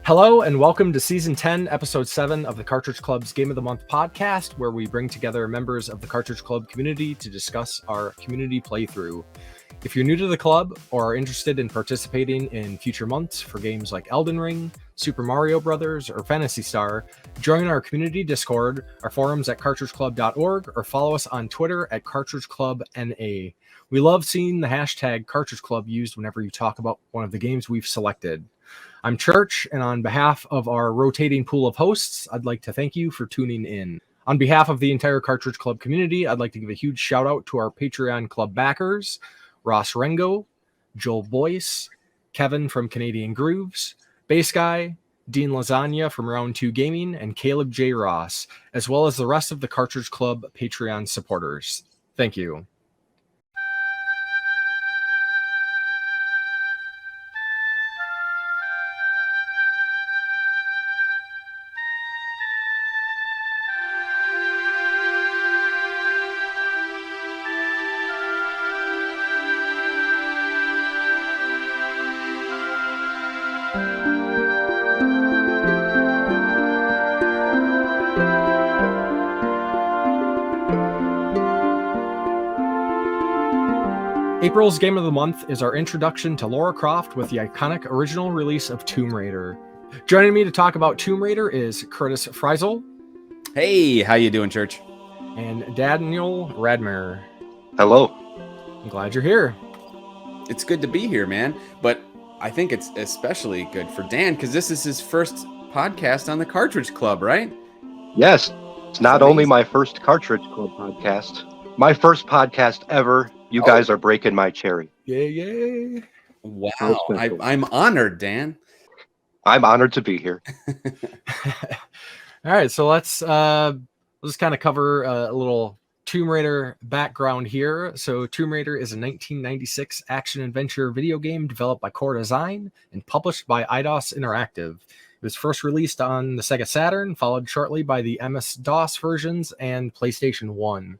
Hello and welcome to Season 10, Episode 7 of the Cartridge Club's Game of the Month podcast, where we bring together members of the Cartridge Club community to discuss our community playthrough. If you're new to the club or are interested in participating in future months for games like Elden Ring, Super Mario Bros., or Phantasy Star, join our community Discord, our forums at cartridgeclub.org, or follow us on Twitter at cartridgeclubNA. We love seeing the hashtag Cartridge Club used whenever you talk about one of the games we've selected. I'm Church, and on behalf of our rotating pool of hosts, I'd like to thank you for tuning in. On behalf of the entire Cartridge Club community, I'd like to give a huge shout out to our Patreon Club backers, Ross Rengo, Joel Boyce, Kevin from Canadian Grooves, Bass Guy, Dean Lasagna from Round 2 Gaming, and Caleb J. Ross, as well as the rest of the Cartridge Club Patreon supporters. Thank you. April's Game of the Month is our introduction to Lara Croft with the iconic original release of Tomb Raider. Joining me to talk about Tomb Raider is Curtis Frisle. Hey, how you doing, Church? And Daniel Radmer. Hello. I'm glad you're here. It's good to be here, man. But I think it's especially good for Dan because this is his first podcast on the Cartridge Club, right? Yes. It's not only my first Cartridge Club podcast, my first podcast ever. You guys are breaking my cherry. Yay. Wow. I'm honored, Dan. I'm honored to be here. All right, so let's just kind of cover a little Tomb Raider background here. So Tomb Raider is a 1996 action-adventure video game developed by Core Design and published by Eidos Interactive. It was first released on the Sega Saturn, followed shortly by the MS-DOS versions and PlayStation 1.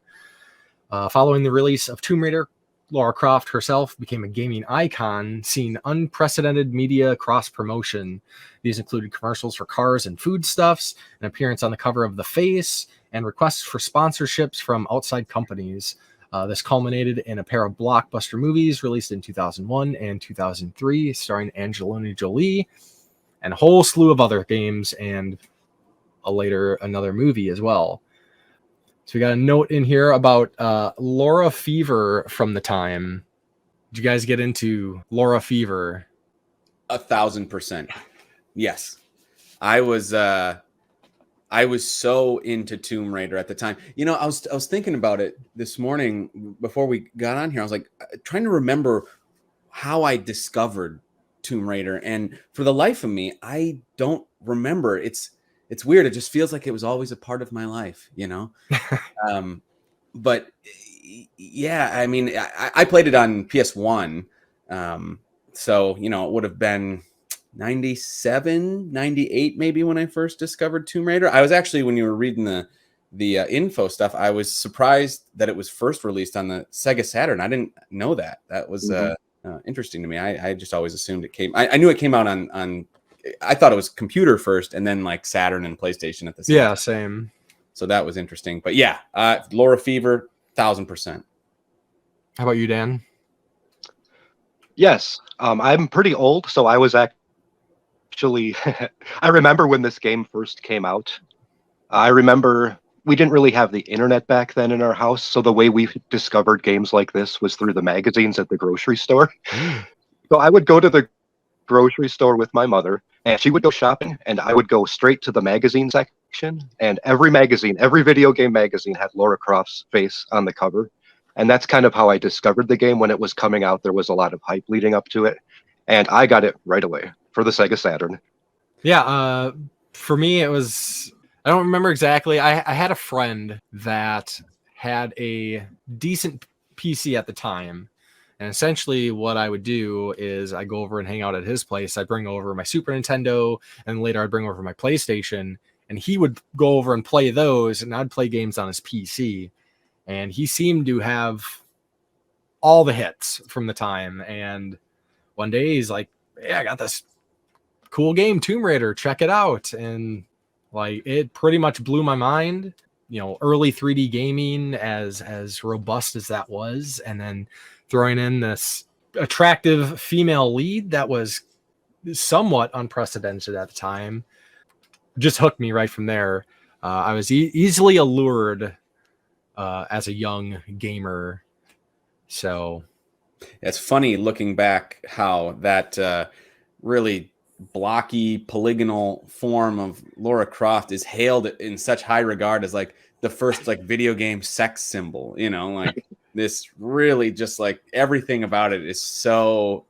Following the release of Tomb Raider, Lara Croft herself became a gaming icon, seeing unprecedented media cross-promotion. These included commercials for cars and foodstuffs, an appearance on the cover of The Face, and requests for sponsorships from outside companies. This culminated in a pair of blockbuster movies released in 2001 and 2003, starring Angelina Jolie, and a whole slew of other games, and another movie as well. So we got a note in here about Laura Fever from the time. Did you guys get into Laura Fever? 1,000%. Yes. I was so into Tomb Raider at the time. You know, I was thinking about it this morning before we got on here. I was like trying to remember how I discovered Tomb Raider, and for the life of me, I don't remember. It's weird. It just feels like it was always a part of my life, you know? But yeah, I mean, I played it on PS1. So, you know, it would have been 97, 98, maybe when I first discovered Tomb Raider. I was actually, when you were reading the info stuff, I was surprised that it was first released on the Sega Saturn. I didn't know that. That was interesting to me. I just always assumed it came, I knew it came out on I thought it was computer first and then like Saturn and PlayStation at the same time. Yeah, same. So that was interesting. But yeah, Laura Fever, 1,000%. How about you, Dan? Yes. I'm pretty old, so I was actually... I remember when this game first came out. I remember we didn't really have the internet back then in our house, so the way we discovered games like this was through the magazines at the grocery store. So I would go to the grocery store with my mother, and she would go shopping, and I would go straight to the magazine section, and every video game magazine had Lara Croft's face on the cover, and that's kind of how I discovered the game. When it was coming out, there was a lot of hype leading up to it, and I got it right away for the Sega Saturn. Yeah, for me, it was... I don't remember exactly. I had a friend that had a decent PC at the time. And essentially what I would do is I go over and hang out at his place. I bring over my Super Nintendo, and later I'd bring over my PlayStation, and he would go over and play those, and I'd play games on his PC. And he seemed to have all the hits from the time. And one day he's like, "Hey, I got this cool game, Tomb Raider, check it out. And like, it pretty much blew my mind. You know, early 3D gaming, as robust as that was, and then throwing in this attractive female lead that was somewhat unprecedented at the time, just hooked me right from there. I was easily allured as a young gamer. So it's funny looking back how that really blocky polygonal form of Lara Croft is hailed in such high regard as like the first like video game sex symbol, you know, like this really just like everything about it is so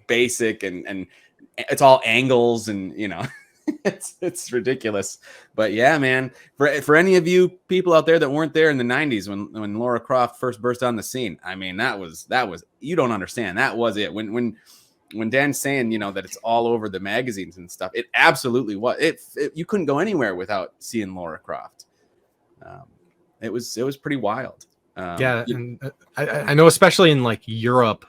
basic and it's all angles and, you know, it's ridiculous. But yeah, man, for any of you people out there that weren't there in the 90s when Lara Croft first burst on the scene, I mean, that was you don't understand. That was it. When Dan's saying, you know, that it's all over the magazines and stuff, it absolutely was. You couldn't go anywhere without seeing Lara Croft. It was pretty wild. Yeah, and I know, especially in like Europe,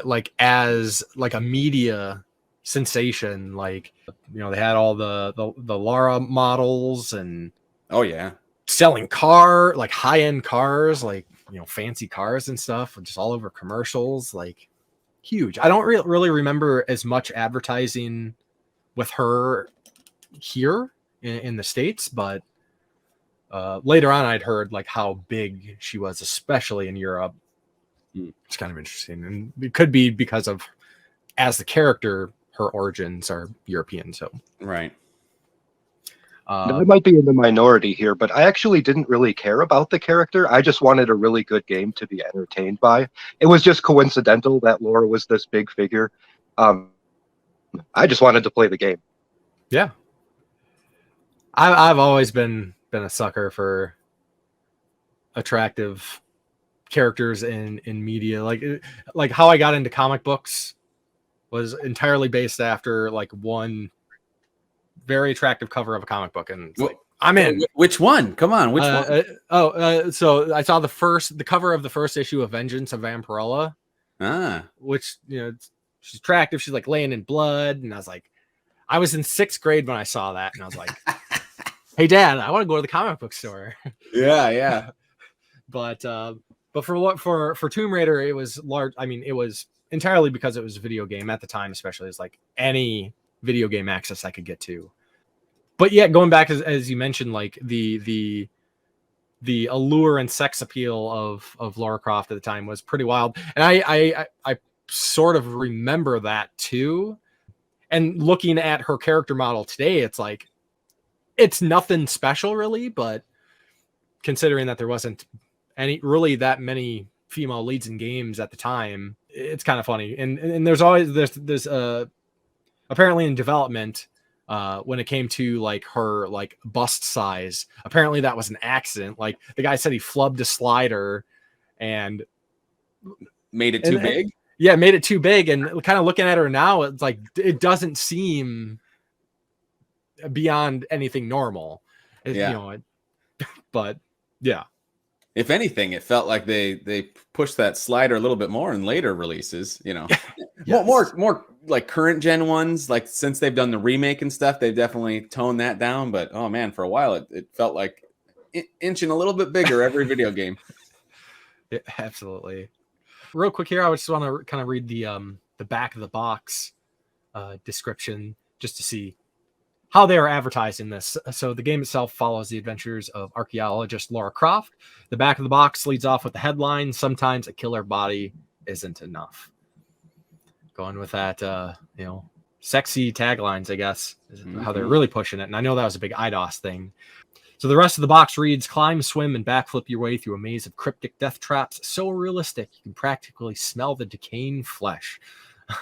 like as like a media sensation, like, you know, they had all the Lara models and oh yeah, selling like high-end cars, like, you know, fancy cars and stuff, just all over commercials, like huge. I don't really remember as much advertising with her here in the States, but later on I'd heard like how big she was, especially in Europe. It's kind of interesting, and it could be because of, as the character, her origins are European. So right. I might be in the minority here, but I actually didn't really care about the character. I just wanted a really good game to be entertained by. It was just coincidental that Lara was this big figure. I just wanted to play the game. Yeah, I've always been a sucker for attractive characters in media. Like how I got into comic books was entirely based after like one very attractive cover of a comic book, and it's like, I'm in. Which one? Come on, which one? So I saw the cover of the first issue of Vengeance of Vampirella. Which, you know, she's attractive. She's like laying in blood, and I was like, I was in 6th grade when I saw that, and I was like, hey Dad, I want to go to the comic book store. Yeah. But for Tomb Raider, it was large. I mean, it was entirely because it was a video game at the time, especially. It's like any video game access I could get to. But yeah, going back as you mentioned, like the allure and sex appeal of Lara Croft at the time was pretty wild, and I sort of remember that too. And looking at her character model today, it's like, it's nothing special really, but considering that there wasn't really that many female leads in games at the time, it's kind of funny. And there's apparently in development, when it came to like her like bust size, apparently that was an accident. Like the guy said he flubbed a slider and made it too big. Yeah, made it too big. And kind of looking at her now, it's like, it doesn't seem beyond anything normal. Yeah. You know, but yeah. If anything, it felt like they pushed that slider a little bit more in later releases, you know. Yes. more like current gen ones, like since they've done the remake and stuff, they've definitely toned that down. But oh man, for a while it felt like inching a little bit bigger every video game. Yeah, absolutely. Real quick here, I just want to kind of read the back of the box description just to see how they are advertising this. So the game itself follows the adventures of archaeologist Lara Croft. The back of the box leads off with the headline, "Sometimes a killer body isn't enough." Going with that, you know, sexy taglines, I guess, is how they're really pushing it. And I know that was a big IDOS thing. So the rest of the box reads, "Climb, swim, and backflip your way through a maze of cryptic death traps so realistic you can practically smell the decaying flesh.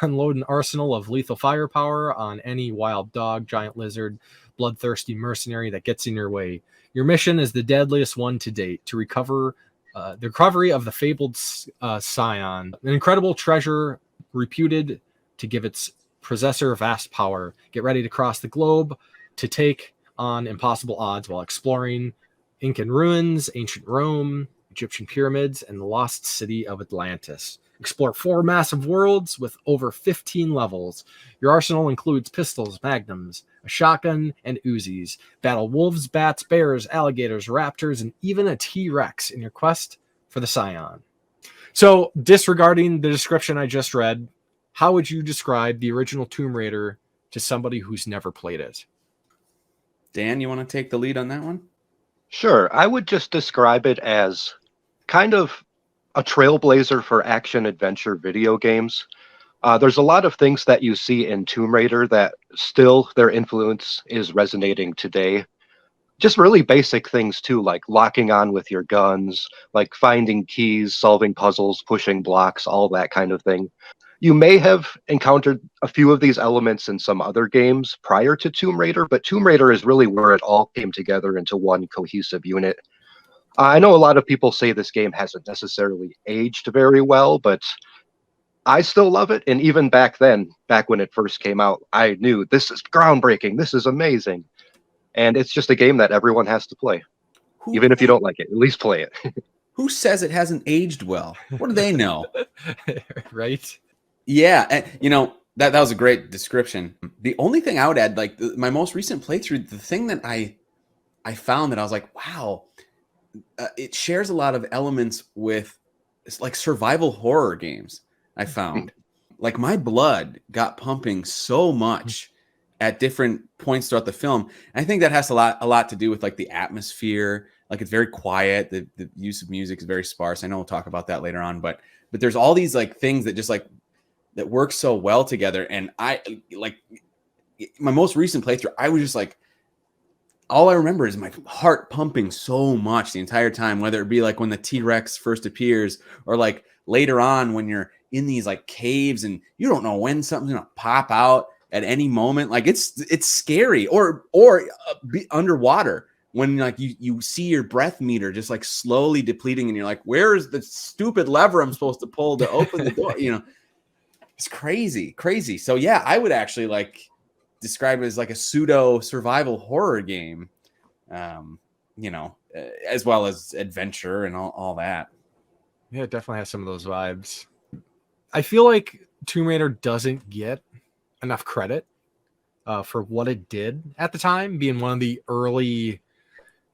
Unload an arsenal of lethal firepower on any wild dog, giant lizard, bloodthirsty mercenary that gets in your way. Your mission is the deadliest one to date, to recover the recovery of the fabled Scion, an incredible treasure reputed to give its possessor vast power. Get ready to cross the globe to take on impossible odds while exploring Incan ruins, ancient Rome, Egyptian pyramids, and the lost city of Atlantis. Explore 4 massive worlds with over 15 levels. Your arsenal includes pistols, magnums, a shotgun, and Uzis. Battle wolves, bats, bears, alligators, raptors, and even a T-Rex in your quest for the Scion. So, disregarding the description I just read, how would you describe the original Tomb Raider to somebody who's never played it? Dan, you want to take the lead on that one? Sure, I would just describe it as kind of a trailblazer for action adventure video games. There's a lot of things that you see in Tomb Raider that still their influence is resonating today. Just really basic things too, like locking on with your guns, like finding keys, solving puzzles, pushing blocks, all that kind of thing. You may have encountered a few of these elements in some other games prior to Tomb Raider, but Tomb Raider is really where it all came together into one cohesive unit. I know a lot of people say this game hasn't necessarily aged very well, but I still love it. And even back then, back when it first came out, I knew this is groundbreaking. This is amazing. And it's just a game that everyone has to play. Even if you don't like it, at least play it. Who says it hasn't aged well? What do they know? Right? Yeah, and, that was a great description. The only thing I would add, like my most recent playthrough, the thing that I found that I was like, wow, it shares a lot of elements with like survival horror games. I found like my blood got pumping so much at different points throughout the film. And I think that has a lot to do with like the atmosphere. Like it's very quiet. The use of music is very sparse. I know we'll talk about that later on, but there's all these like things that just like that work so well together. And I like my most recent playthrough, I was just like, all I remember is my heart pumping so much the entire time, whether it be like when the T-Rex first appears or like later on when you're in these like caves and you don't know when something's going to pop out at any moment. Like it's scary or be underwater when like you see your breath meter just like slowly depleting and you're like, where is the stupid lever I'm supposed to pull to open the door? It's crazy. So yeah, I would actually like describe it as like a pseudo survival horror game, as well as adventure and all that. Yeah, it definitely has some of those vibes. I feel like Tomb Raider doesn't get enough credit for what it did at the time, being one of the early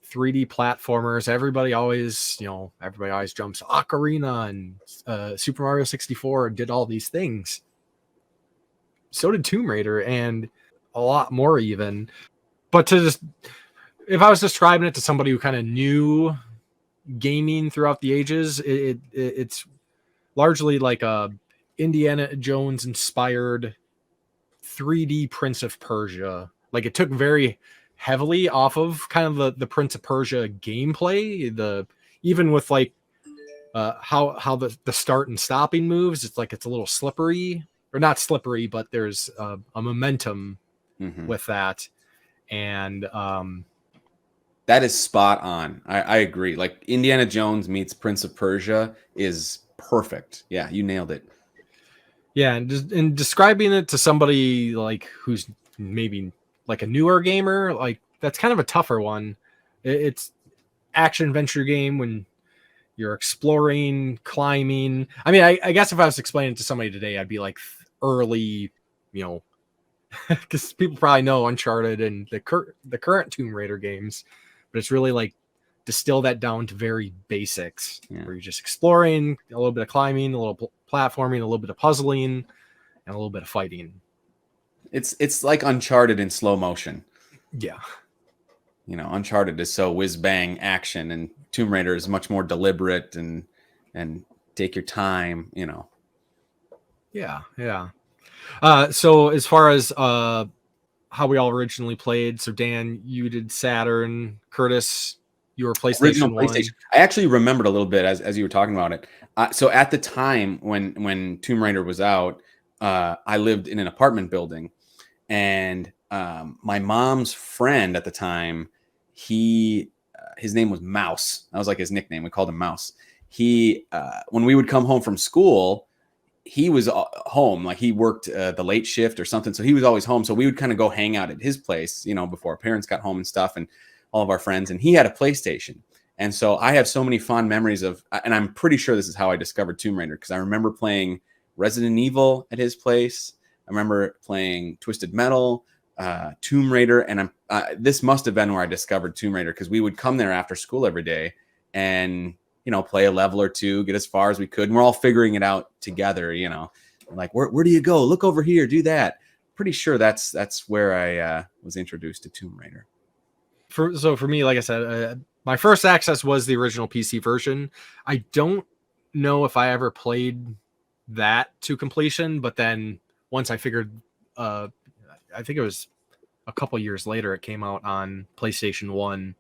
3D platformers. Everybody always jumps Ocarina and Super Mario 64 did all these things. So did Tomb Raider and a lot more even. But if I was describing it to somebody who kind of knew gaming throughout the ages, it's largely like a Indiana Jones inspired 3D Prince of Persia. Like it took very heavily off of kind of the Prince of Persia gameplay. Even with like how the start and stopping moves, it's a little slippery, or not slippery, but there's a momentum with that. And that is spot on. I agree. Like Indiana Jones meets Prince of Persia is perfect. Yeah, you nailed it. Yeah, and describing it to somebody like who's maybe like a newer gamer, like that's kind of a tougher one. It's action adventure game when you're exploring, climbing. I mean, I guess if I was explaining it to somebody today, I'd be like early, because people probably know Uncharted and the current Tomb Raider games, but it's really like distill that down to very basics, where you're just exploring, a little bit of climbing, a little platforming, a little bit of puzzling, and a little bit of fighting. It's like Uncharted in slow motion. Yeah. Uncharted is so whiz bang action, and Tomb Raider is much more deliberate and take your time, Yeah. So as far as how we all originally played, so Dan, you did Saturn, Curtis, you were PlayStation 1. PlayStation. I actually remembered a little bit as you were talking about it. So at the time when Tomb Raider was out, I lived in an apartment building, and my mom's friend at the time, his name was Mouse. That was like his nickname. We called him Mouse. He when we would come home from school, he was home. Like he worked the late shift or something, so he was always home. So we would kind of go hang out at his place, before our parents got home and stuff, and all of our friends. And he had a PlayStation, And so I have so many fond memories of, and I'm pretty sure this is how I discovered Tomb Raider, because I remember playing Resident Evil at his place. I remember playing Twisted Metal, Tomb Raider, and this must have been where I discovered Tomb Raider, because we would come there after school every day and, you know, play a level or two, get as far as we could. And we're all figuring it out together, you know, like, where do you go? Look over here, do that. Pretty sure that's where I was introduced to Tomb Raider. So for me, like I said, my first access was the original PC version. I don't know if I ever played that to completion, but then once I figured, I think it was a couple years later, it came out on PlayStation 1.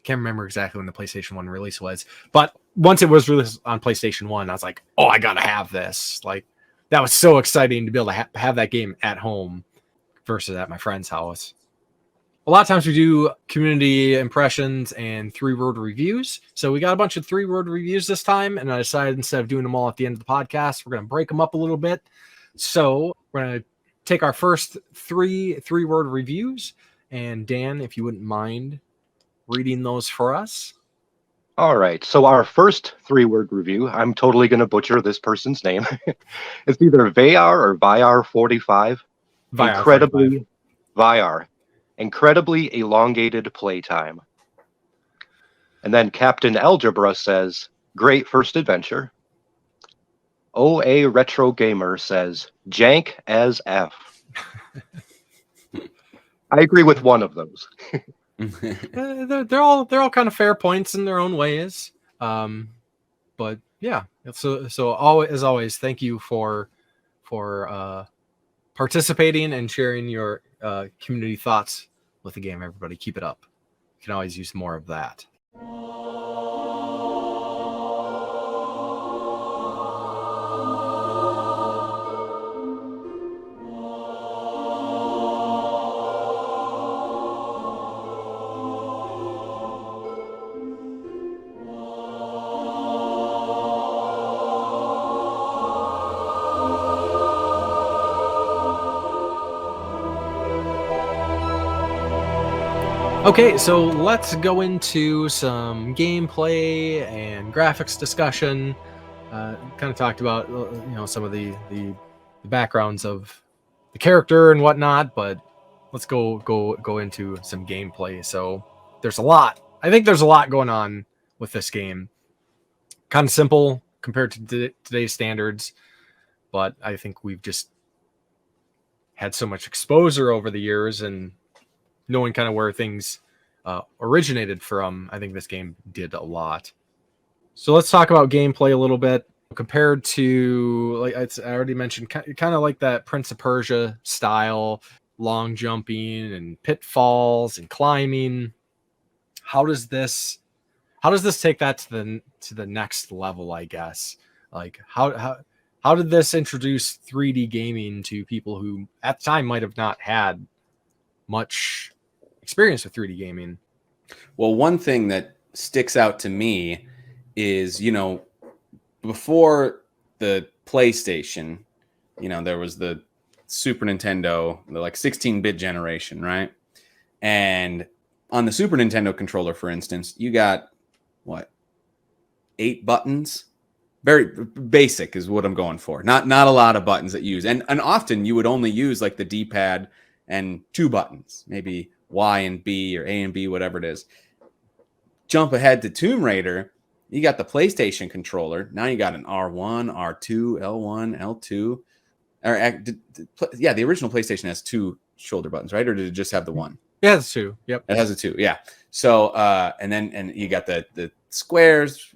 Can't remember exactly when the PlayStation 1 release was, but once it was released on PlayStation 1, I was like, oh, I gotta have this. Like, that was so exciting to be able to have that game at home versus at my friend's house. A lot of times we do community impressions and 3-word reviews. So we got a bunch of 3-word reviews this time, and I decided instead of doing them all at the end of the podcast, we're going to break them up a little bit. So we're going to take our first 3-word reviews. And Dan, if you wouldn't mind reading those for us. All right. So our first 3-word review, I'm totally going to butcher this person's name. It's either Vayar or Vyar45. Vyar45. Vyar. Incredibly elongated playtime. And then Captain Algebra says, great first adventure. OA Retro Gamer says, jank as F. I agree with one of those. They're all kind of fair points in their own ways. But yeah, so as always, thank you for participating and sharing your community thoughts with the game. Everybody, keep it up. You can always use more of that. Okay, so let's go into some gameplay and graphics discussion. Kind of talked about some of the backgrounds of the character and whatnot, but let's go into some gameplay. So there's a lot. I think there's a lot going on with this game. Kind of simple compared to today's standards, but I think we've just had so much exposure over the years and knowing kind of where things originated from. I think this game did a lot. So let's talk about gameplay a little bit. Compared to, like I already mentioned, kind of like that Prince of Persia style, long jumping and pitfalls and climbing. How does this take that to the next level, I guess? Like how did this introduce 3D gaming to people who at the time might have not had much experience with 3D gaming? Well, one thing that sticks out to me is, before the PlayStation, there was the Super Nintendo, the 16-bit generation, right? And on the Super Nintendo controller, for instance, you got 8 buttons? Very basic is what I'm going for. Not a lot of buttons that you use. And often you would only use like the D-pad and 2 buttons, maybe Y and B or A and B, whatever it is. Jump ahead to Tomb Raider. You got the PlayStation controller. Now you got an R1, R2, L1, L2. The original PlayStation has 2 shoulder buttons, right? Or did it just have the one? Yeah, it's 2. Yep. It has a 2. Yeah. So, and you got the squares,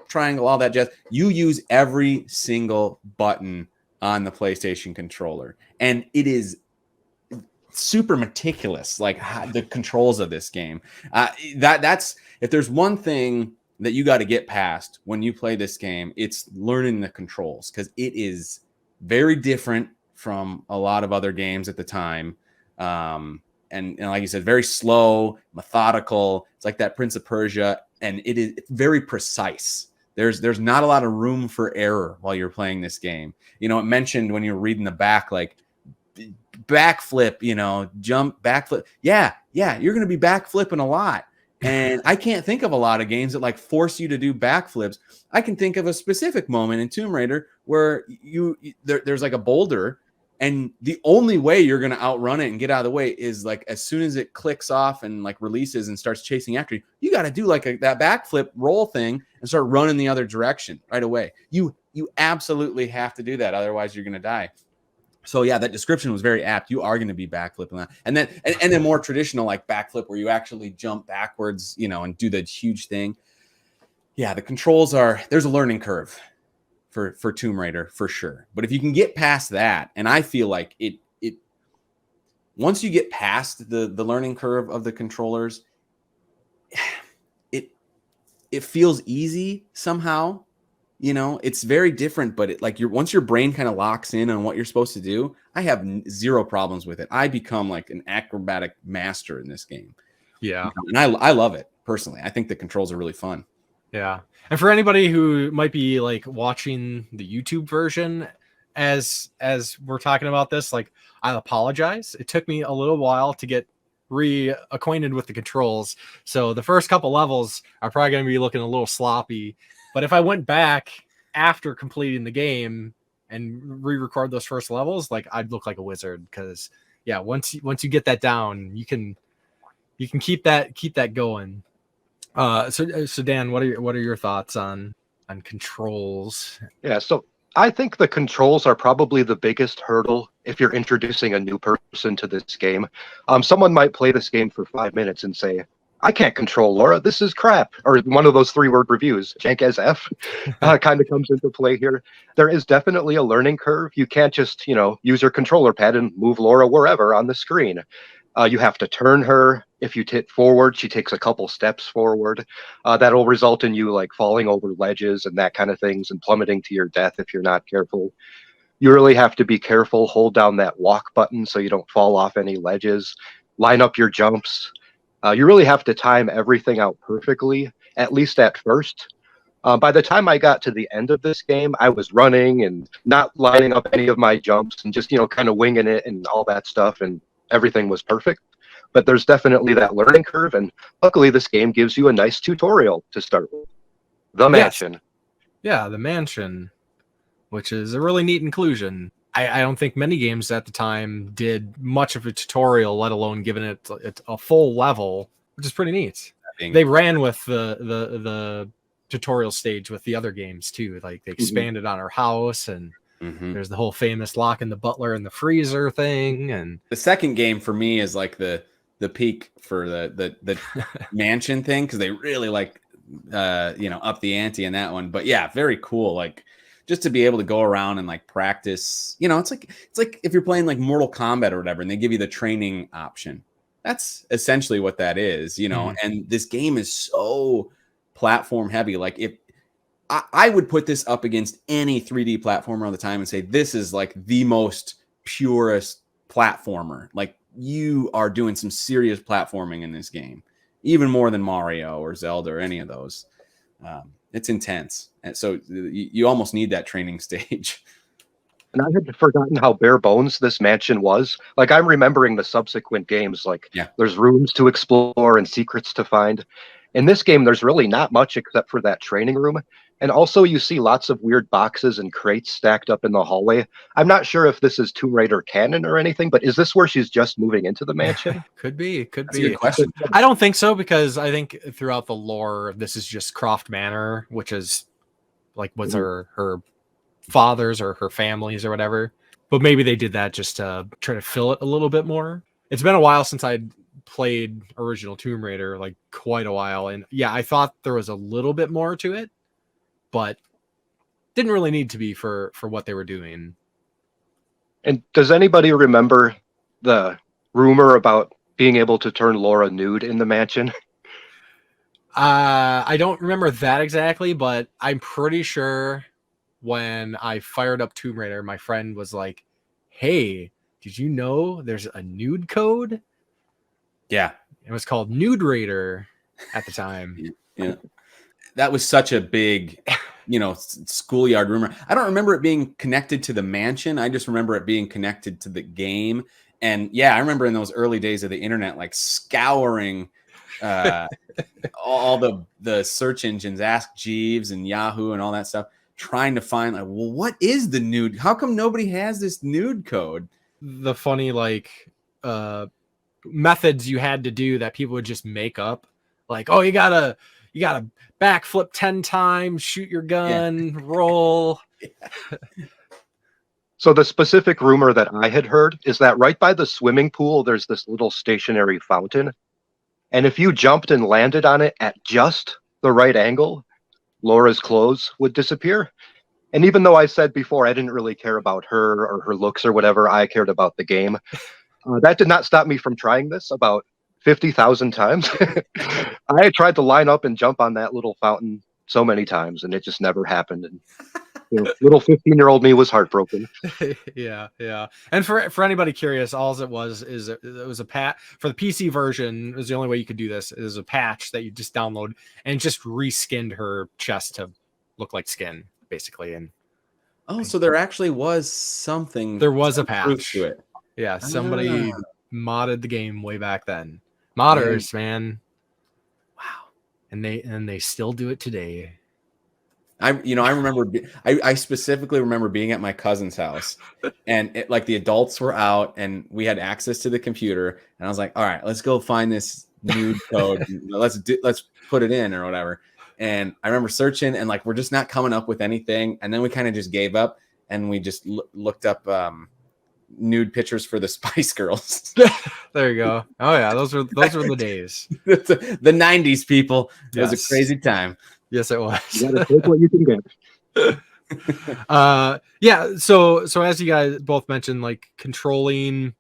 triangle, all that jazz. You use every single button on the PlayStation controller. And it is super meticulous, like the controls of this game. That's if there's one thing that you got to get past when you play this game, it's learning the controls, because it is very different from a lot of other games at the time. And like you said, very slow, methodical. It's like that Prince of Persia, and it's very precise. There's not a lot of room for error while you're playing this game. It mentioned when you were reading the back, like backflip, jump, backflip. Yeah, you're going to be backflipping a lot. And I can't think of a lot of games that like force you to do backflips. I can think of a specific moment in Tomb Raider where there's like a boulder, and the only way you're going to outrun it and get out of the way is like as soon as it clicks off and like releases and starts chasing after you, you got to do like that backflip roll thing and start running the other direction right away. You absolutely have to do that, otherwise you're going to die. So yeah, that description was very apt. You are going to be backflipping that, and then more traditional like backflip where you actually jump backwards, and do the huge thing. Yeah, the controls there's a learning curve for Tomb Raider for sure. But if you can get past that, and I feel like it once you get past the learning curve of the controllers, it feels easy somehow. It's very different, but once your brain kind of locks in on what you're supposed to do, I have zero problems with it. I become like an acrobatic master in this game. Yeah. And I love it personally. I think the controls are really fun. Yeah. And for anybody who might be like watching the YouTube version as we're talking about this, like, I apologize. It took me a little while to get reacquainted with the controls. So the first couple levels are probably going to be looking a little sloppy. But if I went back after completing the game and re-record those first levels, like, I'd look like a wizard, because yeah, once you get that down, you can keep that going. So Dan, what are your thoughts on controls? Yeah, so I think the controls are probably the biggest hurdle if you're introducing a new person to this game. Someone might play this game for 5 minutes and say, I can't control Lara, this is crap. Or one of those 3-word reviews, jank as F, kind of comes into play here. There is definitely a learning curve. You can't just, use your controller pad and move Lara wherever on the screen. You have to turn her. If you hit forward, she takes a couple steps forward. That'll result in you like falling over ledges and that kind of things and plummeting to your death if you're not careful. You really have to be careful. Hold down that walk button so you don't fall off any ledges. Line up your jumps. You really have to time everything out perfectly, at least at first. By the time I got to the end of this game, I was running and not lining up any of my jumps and just, kind of winging it and all that stuff, and everything was perfect. But there's definitely that learning curve, and luckily this game gives you a nice tutorial to start with. The Mansion. Yeah, The Mansion, which is a really neat inclusion. I don't think many games at the time did much of a tutorial, let alone giving it a full level, which is pretty neat. They ran with the tutorial stage with the other games too. Like, they expanded on her house, and there's the whole famous locking the butler in the freezer thing. And the second game for me is like the peak for the mansion thing, because they really like up the ante in that one. But yeah, very cool. Like, just to be able to go around and like practice, it's like if you're playing like Mortal Kombat or whatever, and they give you the training option. That's essentially what that is, And this game is so platform heavy. Like, if I would put this up against any 3D platformer all the time and say this is like the most purest platformer. Like, you are doing some serious platforming in this game, even more than Mario or Zelda or any of those. It's intense, and so you almost need that training stage. And I had forgotten how bare bones this mansion was. Like, I'm remembering the subsequent games. Like, There's rooms to explore and secrets to find. In this game, there's really not much except for that training room. And also, you see lots of weird boxes and crates stacked up in the hallway. I'm not sure if this is Tomb Raider canon or anything, but is this where she's just moving into the mansion? Could be. That's a good question. I don't think so, because I think throughout the lore, this is just Croft Manor, which is like was her father's or her family's or whatever. But maybe they did that just to try to fill it a little bit more. It's been a while since I'd played original Tomb Raider, like quite a while. And yeah, I thought there was a little bit more to it, but didn't really need to be for what they were doing. And does anybody remember the rumor about being able to turn Lara nude in the mansion? I don't remember that exactly, but I'm pretty sure when I fired up Tomb Raider, my friend was like, hey, did you know there's a nude code? Yeah. It was called Nude Raider at the time. Yeah. That was such a big, schoolyard rumor. I don't remember it being connected to the mansion. I just remember it being connected to the game. And yeah, I remember in those early days of the internet, like scouring uh, all the search engines, Ask Jeeves and Yahoo and all that stuff, trying to find like, well, what is the nude? How come nobody has this nude code? The funny methods you had to do that people would just make up, like, oh, you gotta backflip 10 times, shoot your gun, roll. So the specific rumor that I had heard is that right by the swimming pool, there's this little stationary fountain. And if you jumped and landed on it at just the right angle, Laura's clothes would disappear. And even though I said before I didn't really care about her or her looks or whatever, I cared about the game. That did not stop me from trying this about 50,000 times. I tried to line up and jump on that little fountain so many times, and it just never happened. And little 15-year-old me was heartbroken. Yeah. And for anybody curious, all it was is it was a patch for the PC version. It was the only way you could do this. It was a patch that you just download and just reskinned her chest to look like skin, basically. And so there actually was something. There was a patch to it. Yeah, somebody modded the game way back then. Modders, man. Wow. And they still do it today. I remember, I specifically remember being at my cousin's house, and the adults were out and we had access to the computer, and I was like, all right, let's go find this nude code. let's put it in or whatever. And I remember searching, and we're just not coming up with anything. And then we kind of just gave up, and we just looked up nude pictures for the Spice Girls. There you go. Oh yeah, those were the days. The 90s, people. It was a crazy time. Yes, it was. You gotta take what you can get. Yeah. So as you guys both mentioned, controlling,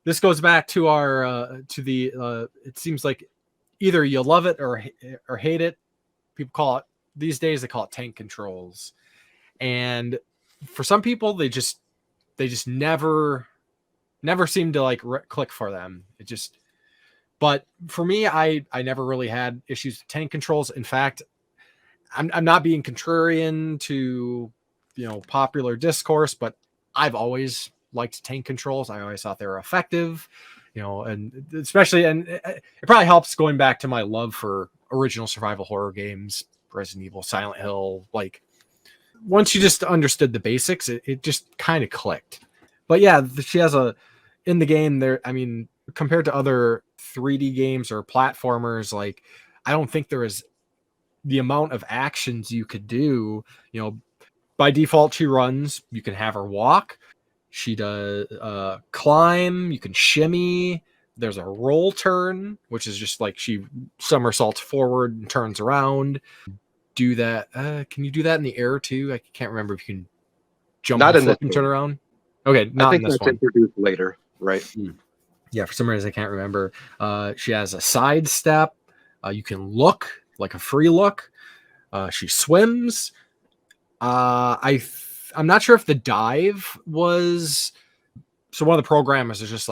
this goes back to our it seems like either you love it or hate it. People call it these days. They call it tank controls, and for some people, they just never seem to click for them. But for me, I never really had issues with tank controls. In fact, I'm not being contrarian to popular discourse, but I've always liked tank controls. I always thought they were effective, and especially, and it probably helps going back to my love for original survival horror games, Resident Evil, Silent Hill. Once you just understood the basics, it just kind of clicked. But yeah, she has in the game there. I mean, compared to other 3D games or platformers, I don't think there is the amount of actions you could do. By default, she runs. You can have her walk. She does climb. You can shimmy. There's a roll turn, which is just she somersaults forward and turns around. Do that. Can you do that in the air too? I can't remember if you can jump and turn around. Okay, not I think in this that's one. introduced later, right? Yeah, for some reason I can't remember. She has a side step. You can look like a free look. She swims. I'm not sure if the dive was. So one of the programmers is just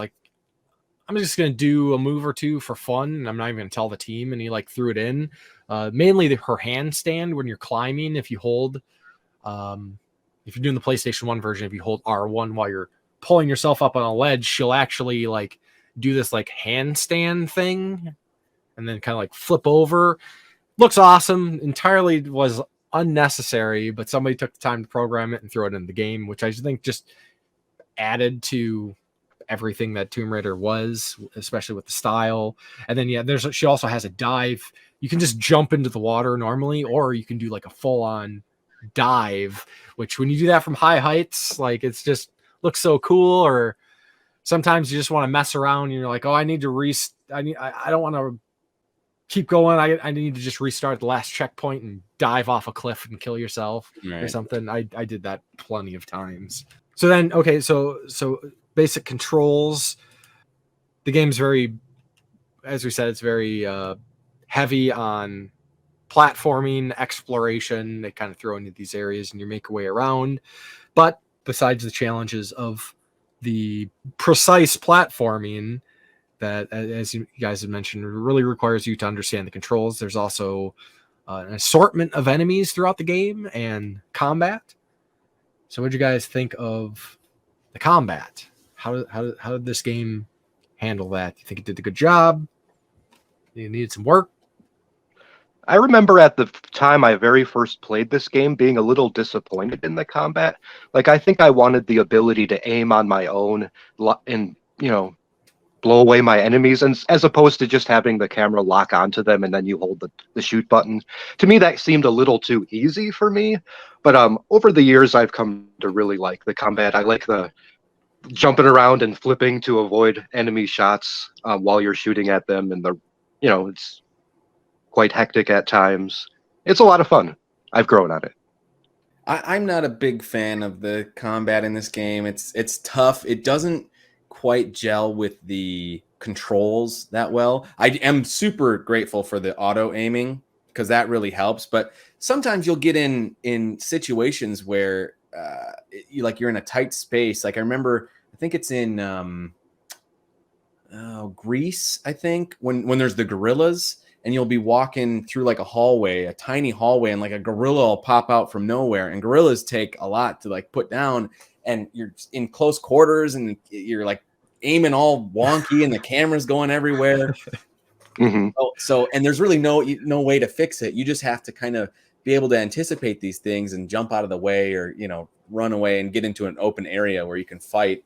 I'm just gonna do a move or two for fun, and I'm not even gonna tell the team. And he threw it in. Mainly her handstand when you're climbing. If you hold, if you're doing the PlayStation 1 version, if you hold R1 while you're pulling yourself up on a ledge, she'll actually do this handstand thing, and then kind of flip over. Looks awesome. Entirely was unnecessary, but somebody took the time to program it and throw it in the game, which I think just added to everything that Tomb Raider was, especially with the style. And then she also has a dive. You can just jump into the water normally, or you can do a full-on dive, which when you do that from high heights, it's just looks so cool. Or sometimes you just want to mess around and you're like, oh, I need to I don't want to keep going. I need to just restart the last checkpoint and dive off a cliff and kill yourself or something. I did that plenty of times. So then, okay, so basic controls. The game's very, as we said, it's very heavy on platforming, exploration. They kind of throw into these areas and you make your way around. But besides the challenges of the precise platforming that, as you guys have mentioned, really requires you to understand the controls, there's also an assortment of enemies throughout the game and combat. So what did you guys think of the combat? How did this game handle that? You think it did a good job? You needed some work. I remember at the time I very first played this game being a little disappointed in the combat. Like, I think I wanted the ability to aim on my own and, blow away my enemies, and as opposed to just having the camera lock onto them and then you hold the shoot button. To me, that seemed a little too easy for me. But over the years, I've come to really like the combat. I like the jumping around and flipping to avoid enemy shots while you're shooting at them, and it's quite hectic at times. It's a lot of fun. I've grown on it. I'm not a big fan of the combat in this game. It's tough. It doesn't quite gel with the controls that well. I am super grateful for the auto aiming because that really helps. But sometimes you'll get in situations where you're in a tight space. Like I remember, I think it's in Greece. I think when there's the gorillas. And you'll be walking through like a hallway, a tiny hallway, and like a gorilla will pop out from nowhere. And gorillas take a lot to like put down, and you're in close quarters and you're like aiming all wonky and the camera's going everywhere. Mm-hmm. So, and there's really no way to fix it. You just have to kind of be able to anticipate these things and jump out of the way or, run away and get into an open area where you can fight.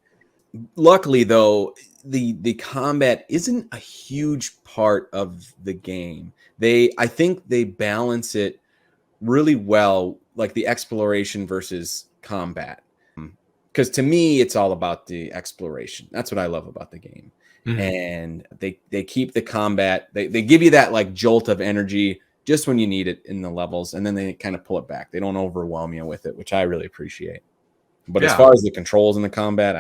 Luckily, though, the combat isn't a huge part of the game. I think they balance it really well, like the exploration versus combat. Because to me, it's all about the exploration. That's what I love about the game. Mm-hmm. And they keep the combat. They give you that like jolt of energy just when you need it in the levels, and then they kind of pull it back. They don't overwhelm you with it, which I really appreciate. But as far as the controls in the combat,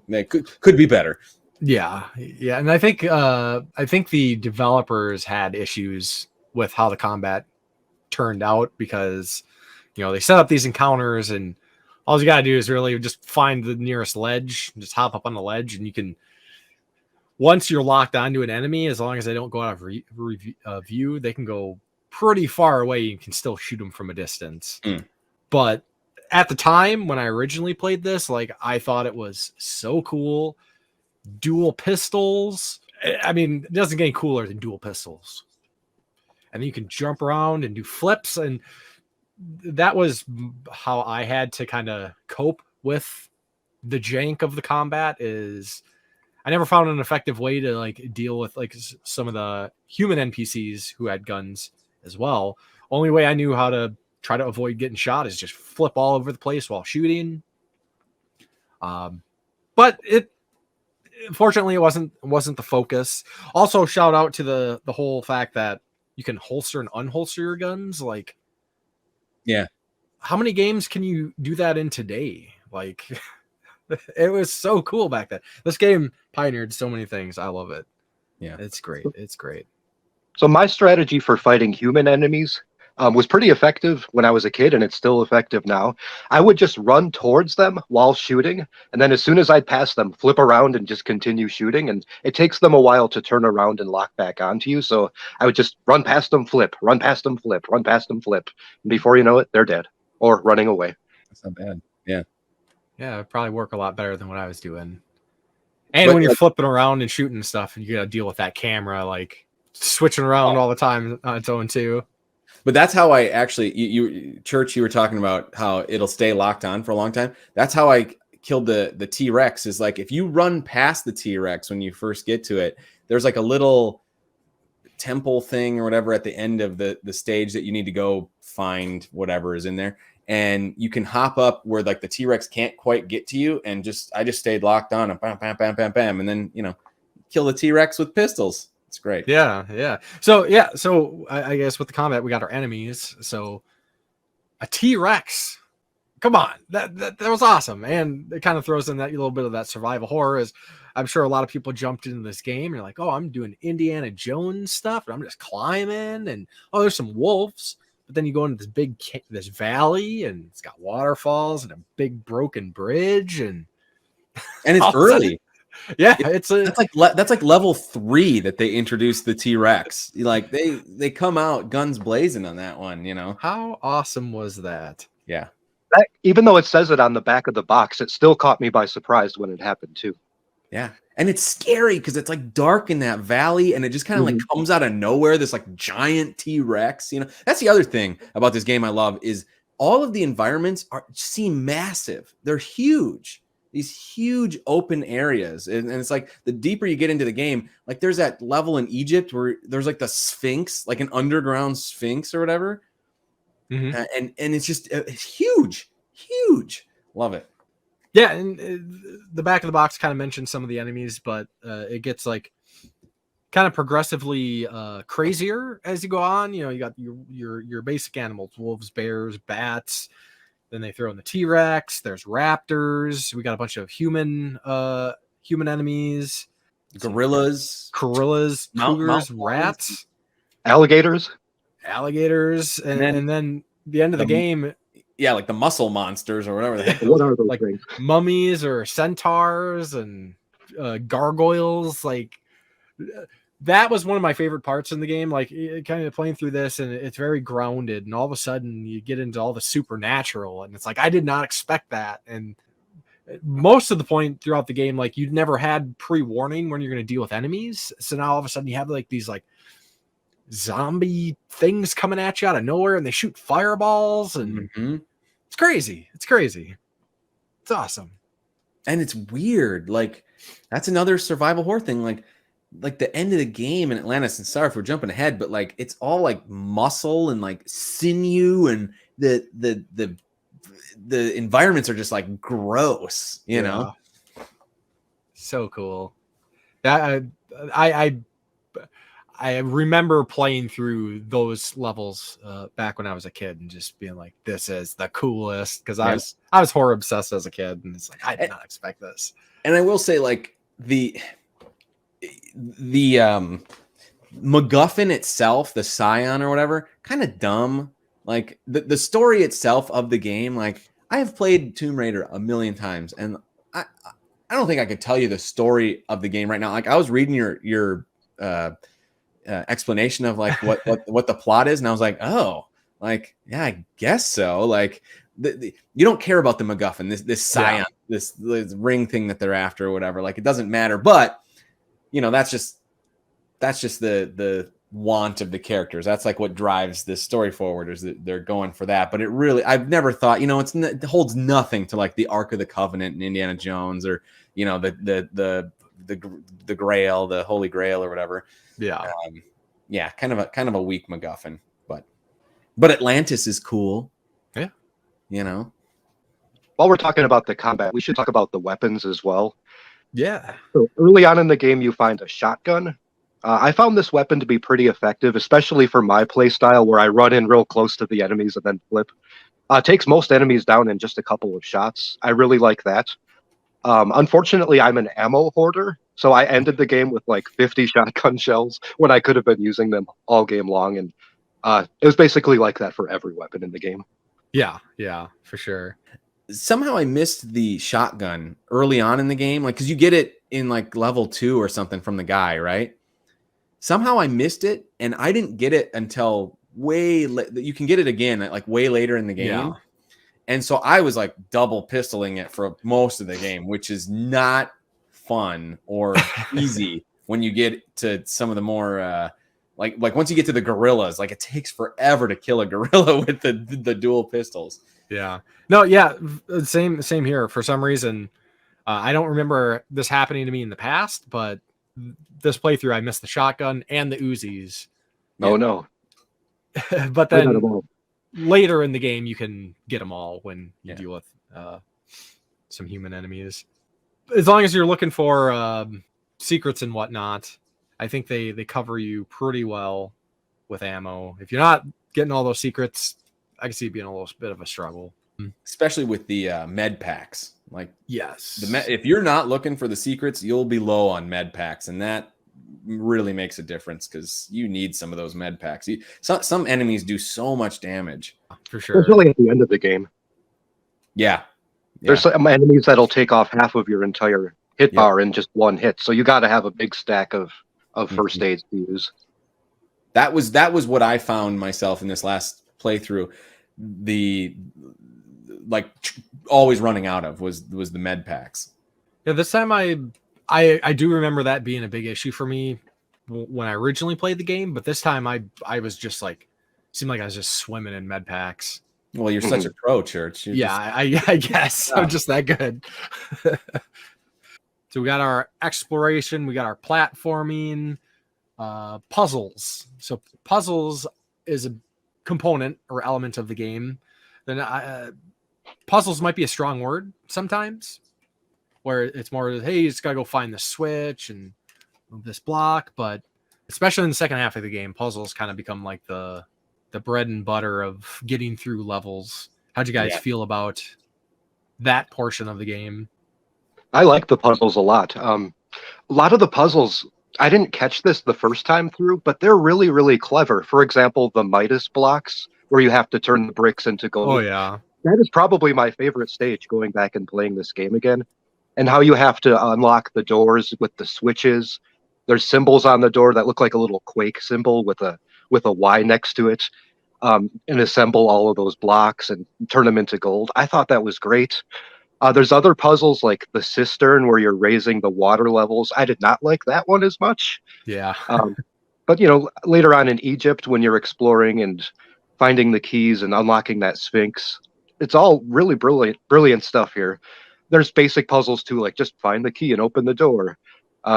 they could be better. Yeah, and I think the developers had issues with how the combat turned out because they set up these encounters and all you gotta do is really just find the nearest ledge, just hop up on the ledge, and you can. Once you're locked onto an enemy, as long as they don't go out of view, they can go pretty far away. You can still shoot them from a distance, but at the time when I originally played this, like I thought it was so cool. Dual pistols. I mean, it doesn't get any cooler than dual pistols. And then you can jump around and do flips. And that was how I had to kind of cope with the jank of the combat is I never found an effective way to like deal with like some of the human NPCs who had guns as well. Only way I knew how to try to avoid getting shot is just flip all over the place while shooting. But fortunately it wasn't the focus. Also, shout out to the whole fact that you can holster and unholster your guns. Like, yeah, how many games can you do that in today? Like, it was so cool back then. This game pioneered so many things. I love it. Yeah, it's great. It's great. So my strategy for fighting human enemies was pretty effective when I was a kid, and it's still effective now. I would just run towards them while shooting, and then as soon as I'd pass them, flip around and just continue shooting, and it takes them a while to turn around and lock back onto you, so I would just run past them, flip, run past them, flip, run past them, flip, and before you know it, they're dead, or running away. That's not bad. Yeah. Yeah, it'd probably work a lot better than what I was doing. And when you're flipping around and shooting stuff, and you got to deal with that camera, like, switching around all the time on its own, too. But that's how I actually, you were talking about how it'll stay locked on for a long time. That's how I killed the T-Rex is like, if you run past the T-Rex when you first get to it, there's like a little temple thing or whatever at the end of the stage that you need to go find whatever is in there. And you can hop up where like the T-Rex can't quite get to you. And I just stayed locked on and bam, bam, bam, bam, bam. And then, kill the T-Rex with pistols. It's great. Yeah. So I guess with the combat, we got our enemies. So a T-Rex, come on, that was awesome, and it kind of throws in that little bit of that survival horror. Is I'm sure a lot of people jumped into this game and you're like, oh, I'm doing Indiana Jones stuff, and I'm just climbing, and oh, there's some wolves. But then you go into this valley, and it's got waterfalls and a big broken bridge, and it's early. Yeah, that's like level 3 that they introduced the T-Rex. Like they come out guns blazing on that one, How awesome was that? Yeah. Even though it says it on the back of the box, it still caught me by surprise when it happened too. Yeah. And it's scary because it's like dark in that valley and it just kind of like comes out of nowhere. This like giant T-Rex, you know, that's the other thing about this game I love is all of the environments seem massive. They're huge, these huge open areas. And it's like the deeper you get into the game, like there's that level in Egypt where there's like the Sphinx, like an underground Sphinx or whatever. Mm-hmm. And it's just, it's huge, huge. Love it. Yeah, and the back of the box kind of mentions some of the enemies, but it gets like kind of progressively crazier as you go on. You know, you got your basic animals: wolves, bears, bats. Then they throw in the T-Rex. There's raptors. We got a bunch of human enemies, Gorillas, cougars, rats, alligators, and then the end of the game. Yeah, like the muscle monsters or whatever. What are those like things? Mummies or centaurs and gargoyles. Like that was one of my favorite parts in the game. Like kind of playing through this, and it's very grounded. And all of a sudden, you get into all the supernatural, and it's like I did not expect that. And most of the point throughout the game, like you'd never had pre-warning when you're going to deal with enemies. So now all of a sudden, you have like these like zombie things coming at you out of nowhere, and they shoot fireballs, and it's crazy. It's awesome. And it's weird. Like that's another survival horror thing. Like the end of the game in Atlantis, and sorry for jumping ahead, but like it's all like muscle and like sinew, and the environments are just like gross, you know. So cool. That I remember playing through those levels back when I was a kid and just being like, "This is the coolest," because I was horror obsessed as a kid, and it's like I did not expect this. And I will say, like the MacGuffin itself, the Scion or whatever, kind of dumb. Like the story itself of the game, like I have played Tomb Raider a million times, and I don't think I could tell you the story of the game right now. Like I was reading your explanation of like what the plot is, and I was like, oh, like yeah, I guess so. Like you don't care about the MacGuffin, this Scion, this ring thing that they're after or whatever. Like it doesn't matter, but you know that's just the want of the characters. That's like what drives this story forward, is that they're going for that. But it really, I've never thought, you know, it holds nothing to like the Ark of the Covenant and Indiana Jones, or you know the Grail, the Holy Grail or whatever. Yeah, kind of a weak MacGuffin, but Atlantis is cool. Yeah, you know. While we're talking about the combat, we should talk about the weapons as well. Yeah. So early on in the game, you find a shotgun. I found this weapon to be pretty effective, especially for my play style, where I run in real close to the enemies and then flip. Takes most enemies down in just a couple of shots. I really like that. Unfortunately, I'm an ammo hoarder, so I ended the game with like 50 shotgun shells when I could have been using them all game long, and it was basically like that for every weapon in the game. Yeah, for sure. Somehow I missed the shotgun early on in the game, like because you get it in like level 2 or something from the guy, right? Somehow I missed it, and I didn't get it until way late. You can get it again like way later in the game. Yeah. And so I was like double pistoling it for most of the game, which is not fun or easy when you get to some of the more like once you get to the gorillas, like it takes forever to kill a gorilla with the dual pistols. Yeah. No, yeah, same here. For some reason, I don't remember this happening to me in the past, but this playthrough I missed the shotgun and the Uzis. Oh no. But then later in the game you can get them all when you deal with some human enemies. As long as you're looking for secrets and whatnot, I think they cover you pretty well with ammo. If you're not getting all those secrets, I can see it being a little bit of a struggle, especially with the med packs. Like, yes, if you're not looking for the secrets, you'll be low on med packs, and that really makes a difference because you need some of those med packs. Some enemies do so much damage, for sure. Especially at the end of the game. Yeah. There's some enemies that'll take off half of your entire hit bar in just one hit, so you got to have a big stack of first aids to use. That was what I found myself in this last playthrough. The always running out of was the med packs. Yeah, this time I I do remember that being a big issue for me when I originally played the game, but this time I was just like, seemed like I was just swimming in med packs. Well, you're such a pro, Church. You're Yeah, I guess I'm just that good. So we got our exploration, we got our platforming, puzzles. So puzzles is a component or element of the game. Then puzzles might be a strong word sometimes, where it's more, hey, you just gotta go find the switch and move this block. But especially in the second half of the game, puzzles kind of become like the bread and butter of getting through levels. How'd you guys feel about that portion of the game? I like the puzzles a lot. A lot of the puzzles, I didn't catch this the first time through, but they're really, really clever. For example, the Midas blocks, where you have to turn the bricks into gold. Oh yeah, that is probably my favorite stage going back and playing this game again. And how you have to unlock the doors with the switches. There's symbols on the door that look like a little Quake symbol with a Y next to it, and assemble all of those blocks and turn them into gold. I thought that was great. There's other puzzles like the cistern where you're raising the water levels. I did not like that one as much. yeah. But later on in Egypt, when you're exploring and finding the keys and unlocking that Sphinx, it's all really brilliant stuff here. There's basic puzzles too, like just find the key and open the door.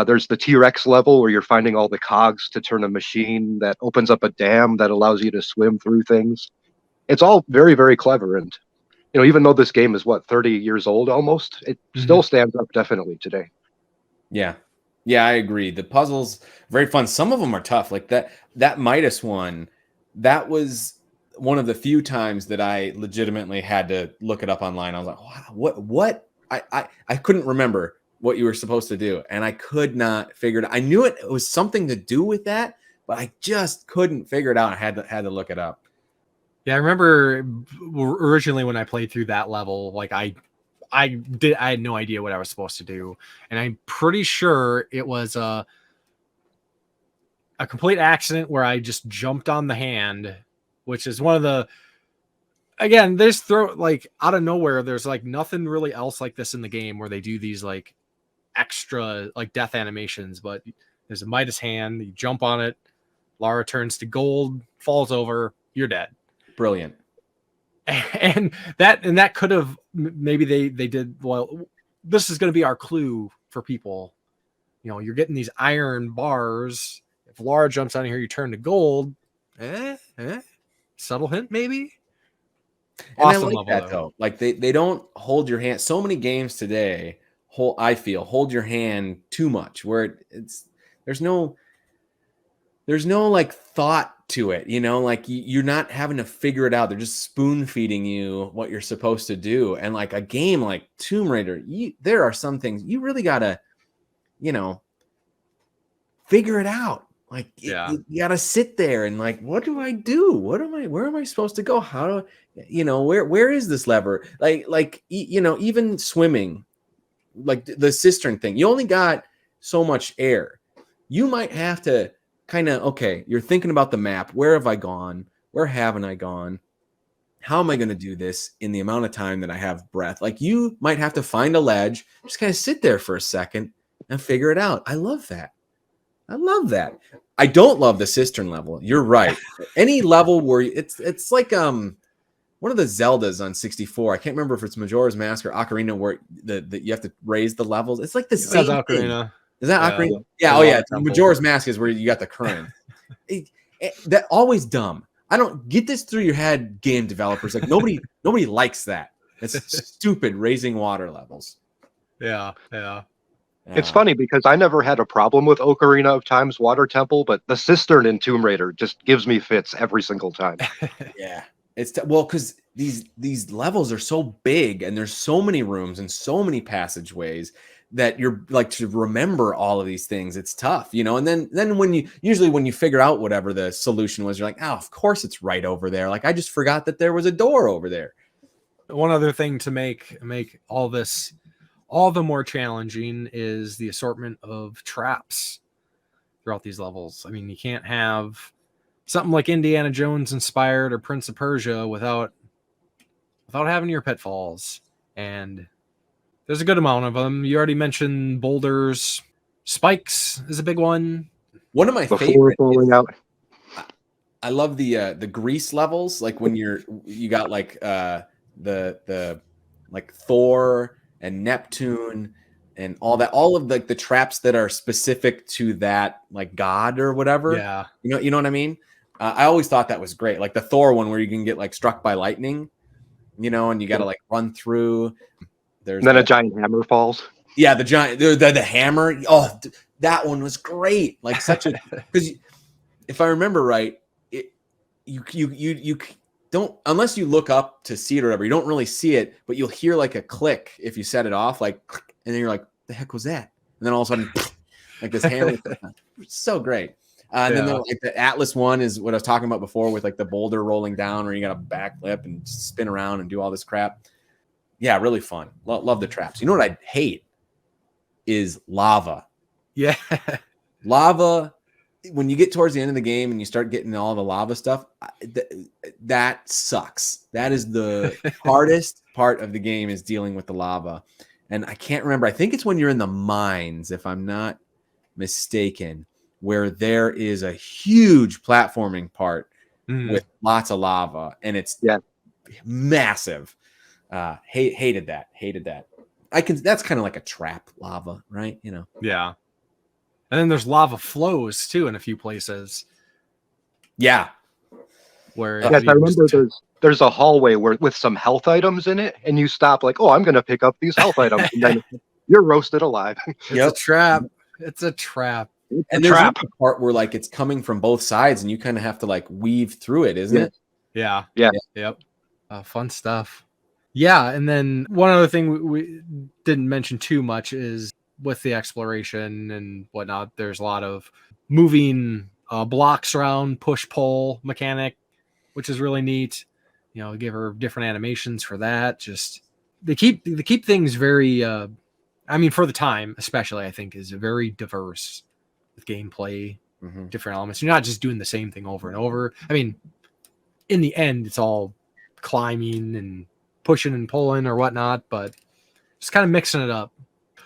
There's the T-Rex level where you're finding all the cogs to turn a machine that opens up a dam that allows you to swim through things. It's all very, very clever. And, even though this game is 30 years old almost, it still stands up definitely today. Yeah. Yeah, I agree. The puzzles, very fun. Some of them are tough. Like that Midas one, that was one of the few times that I legitimately had to look it up online. I was like, wow, what? I couldn't remember what you were supposed to do, and I could not figure it out. I knew it was something to do with that, but I just couldn't figure it out. I had to look it up. Yeah, I remember originally when I played through that level, like I had no idea what I was supposed to do, and I'm pretty sure it was a complete accident where I just jumped on the hand, which is one of the, again, there's like out of nowhere, there's like nothing really else like this in the game where they do these like extra like death animations, but there's a Midas hand, you jump on it, Lara turns to gold, falls over, you're dead. Brilliant. And that could have, maybe they did, well, this is going to be our clue for people. You're getting these iron bars. If Lara jumps on here, you turn to gold. Subtle hint, maybe. And awesome I like level, that though. Like they don't hold your hand. So many games today, I feel hold your hand too much, where there's no like thought to it, like you're not having to figure it out. They're just spoon feeding you what you're supposed to do. And like a game like Tomb Raider, there are some things you really gotta, figure it out. Like you gotta sit there and like, what do I do? Where am I supposed to go? How do where is this lever? Like even swimming, like the cistern thing, you only got so much air. You might have to kind of, okay, you're thinking about the map. Where have I gone? Where haven't I gone? How am I going to do this in the amount of time that I have breath? Like you might have to find a ledge, just kind of sit there for a second and figure it out. I love that. I don't love the cistern level. You're right. Any level where it's like one of the Zeldas on 64. I can't remember if it's Majora's Mask or Ocarina, where you have to raise the levels. It's like the same thing. Ocarina. Is that Ocarina? Yeah. Oh yeah. Majora's Mask is where you got the current. That always dumb. I don't get this through your head, game developers. Like nobody likes that. It's stupid, raising water levels. Yeah. It's funny because I never had a problem with Ocarina of Time's water temple, but the cistern in Tomb Raider just gives me fits every single time. Yeah. It's because these levels are so big and there's so many rooms and so many passageways that you're like, to remember all of these things, it's tough, and then when you figure out whatever the solution was, you're like, oh, of course it's right over there. Like I just forgot that there was a door over there. One other thing to make all this all the more challenging is the assortment of traps throughout these levels. I mean, you can't have something like Indiana Jones inspired or Prince of Persia without having your pitfalls. And There's a good amount of them. You already mentioned boulders. Spikes is a big one. One of my Before favorite falling out. I love the grease levels, like when you got like the like Thor and Neptune and all of the traps that are specific to that like god or whatever. Yeah. You know what I mean? I always thought that was great. Like the Thor one where you can get like struck by lightning, and you got to like run through. There's And then a giant hammer falls. yeah, the giant the hammer. Oh, that one was great. Like such a because if I remember right, you don't, unless you look up to see it or whatever, you don't really see it, but you'll hear like a click if you set it off, like, and then you're like, the heck was that? And then all of a sudden, like this hammer, it's so great. And then like the Atlas one is what I was talking about before with like the boulder rolling down where you got a backflip and spin around and do all this crap. Yeah, really fun. Love the traps. You know what I hate is lava. Yeah. Lava, when you get towards the end of the game and you start getting all the lava stuff, that sucks. That is the hardest part of the game, is dealing with the lava. And I can't remember. I think it's when you're in the mines, if I'm not mistaken, where there is a huge platforming part with lots of lava, and it's massive. Hated that. That's kind of like a trap lava, right? Yeah. And then there's lava flows too in a few places. Yeah. Where yes, I remember there's a hallway with some health items in it, and you stop like, oh, I'm going to pick up these health items, and then you're roasted alive. It's a trap. It's a trap. And there's a part where like it's coming from both sides, and you kind of have to like weave through it, isn't it? Yeah. Yep. Fun stuff. Yeah, and then one other thing we didn't mention too much is with the exploration and whatnot, there's a lot of moving blocks around, push-pull mechanic, which is really neat. Give her different animations for that. Just they keep things very for the time especially, I think, is very diverse with gameplay, different elements. You're not just doing the same thing over and over. I mean, in the end, it's all climbing and pushing and pulling or whatnot, but just kind of mixing it up.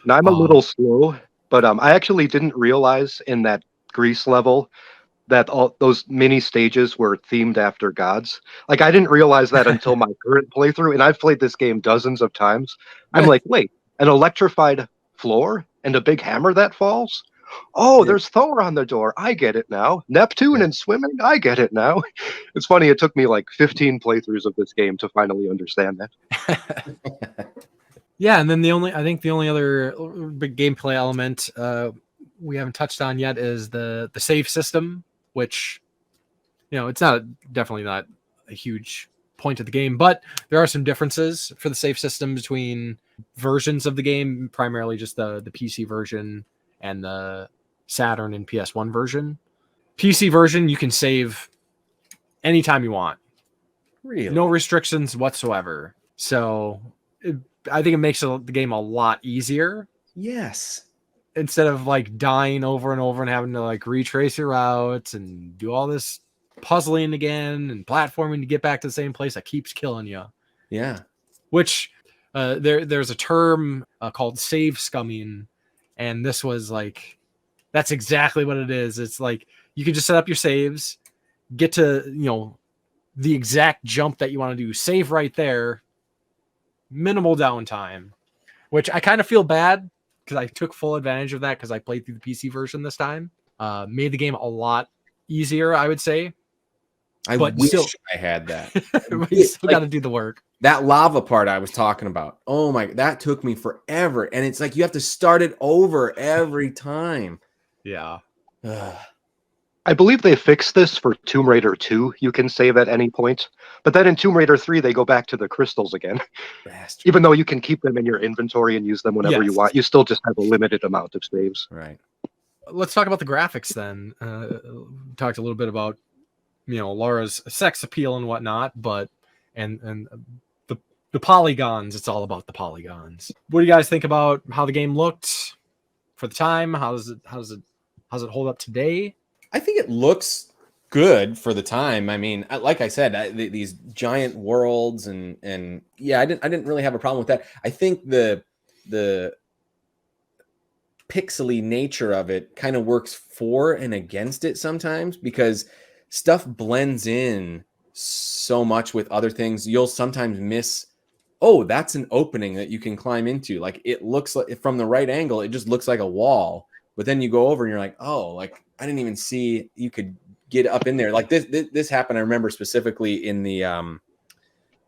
Now, I'm a little slow, but I actually didn't realize in that Greece level that all those mini stages were themed after gods. Like, I didn't realize that until my current playthrough, and I've played this game dozens of times. I'm like, wait, an electrified floor and a big hammer that falls? Oh, there's Thor on the door. I get it now. Neptune and swimming. I get it now. It's funny. It took me like 15 playthroughs of this game to finally understand that. Yeah, and then the only other big gameplay element we haven't touched on yet is the save system, which it's definitely not a huge point of the game, but there are some differences for the save system between versions of the game, primarily just the PC version and the Saturn and PS1 version. PC version, you can save anytime you want. Really? No restrictions whatsoever. So I think it makes the game a lot easier. Yes. Instead of like dying over and over and having to like retrace your routes and do all this puzzling again and platforming to get back to the same place that keeps killing you. Yeah. Which there's a term called save scumming. And this was like, that's exactly what it is. It's like, you can just set up your saves, get to, the exact jump that you want to do, save right there, minimal downtime, which I kind of feel bad because I took full advantage of that because I played through the PC version this time. Made the game a lot easier, I would say. I wish I had that. But you still got to do the work. That lava part I was talking about. Oh my, that took me forever. And it's like you have to start it over every time. Yeah. I believe they fixed this for Tomb Raider 2. You can save at any point. But then in Tomb Raider 3, they go back to the crystals again. Bastard. Even though you can keep them in your inventory and use them whenever you want, you still just have a limited amount of saves. Right. Let's talk about the graphics then. Talked a little bit about, Lara's sex appeal and whatnot, but and the polygons, it's all about the polygons. What do you guys think about how the game looked for the time? How does it hold up today? I think it looks good for the time. I mean, like I said, these giant worlds and yeah, I didn't really have a problem with that. I think the the pixely nature of it kind of works for and against it sometimes, because stuff blends in so much with other things. You'll sometimes miss, oh, that's an opening that you can climb into. Like, it looks like from the right angle, it just looks like a wall. But then you go over and you're like, oh, like I didn't even see you could get up in there. Like this happened. I remember specifically in the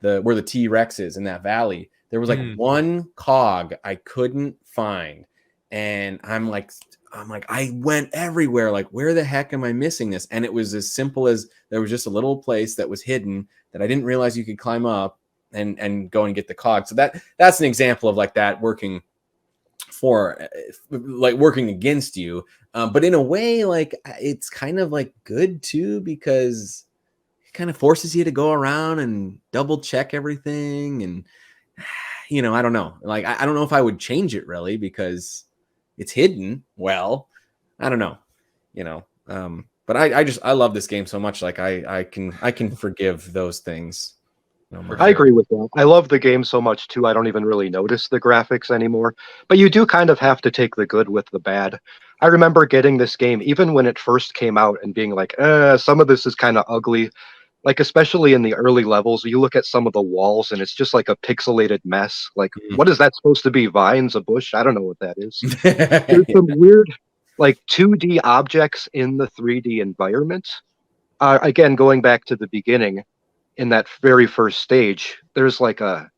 where the T-Rex is in that valley. There was like one cog I couldn't find. And I'm like, I went everywhere. Like, where the heck am I missing this? And it was as simple as there was just a little place that was hidden that I didn't realize you could climb up and go and get the cog. So that's an example of like that working for, like, working against you. But in a way, like, it's kind of like good too, because it kind of forces you to go around and double check everything. And, you know, I don't know. Like, I don't know if I would change it really, because it's hidden well. I don't know, you know. But I love this game so much. Like, I can forgive those things. I agree with that. I love the game so much too. I don't even really notice the graphics anymore. But you do kind of have to take the good with the bad. I remember getting this game even when it first came out and being like, some of this is kind of ugly. Like, especially in the early levels, you look at some of the walls and it's just like a pixelated mess. Like, what is that supposed to be? Vines, a bush? I don't know what that is. There's some weird, like, 2D objects in the 3D environment. Again, going back to the beginning, in that very first stage, there's like a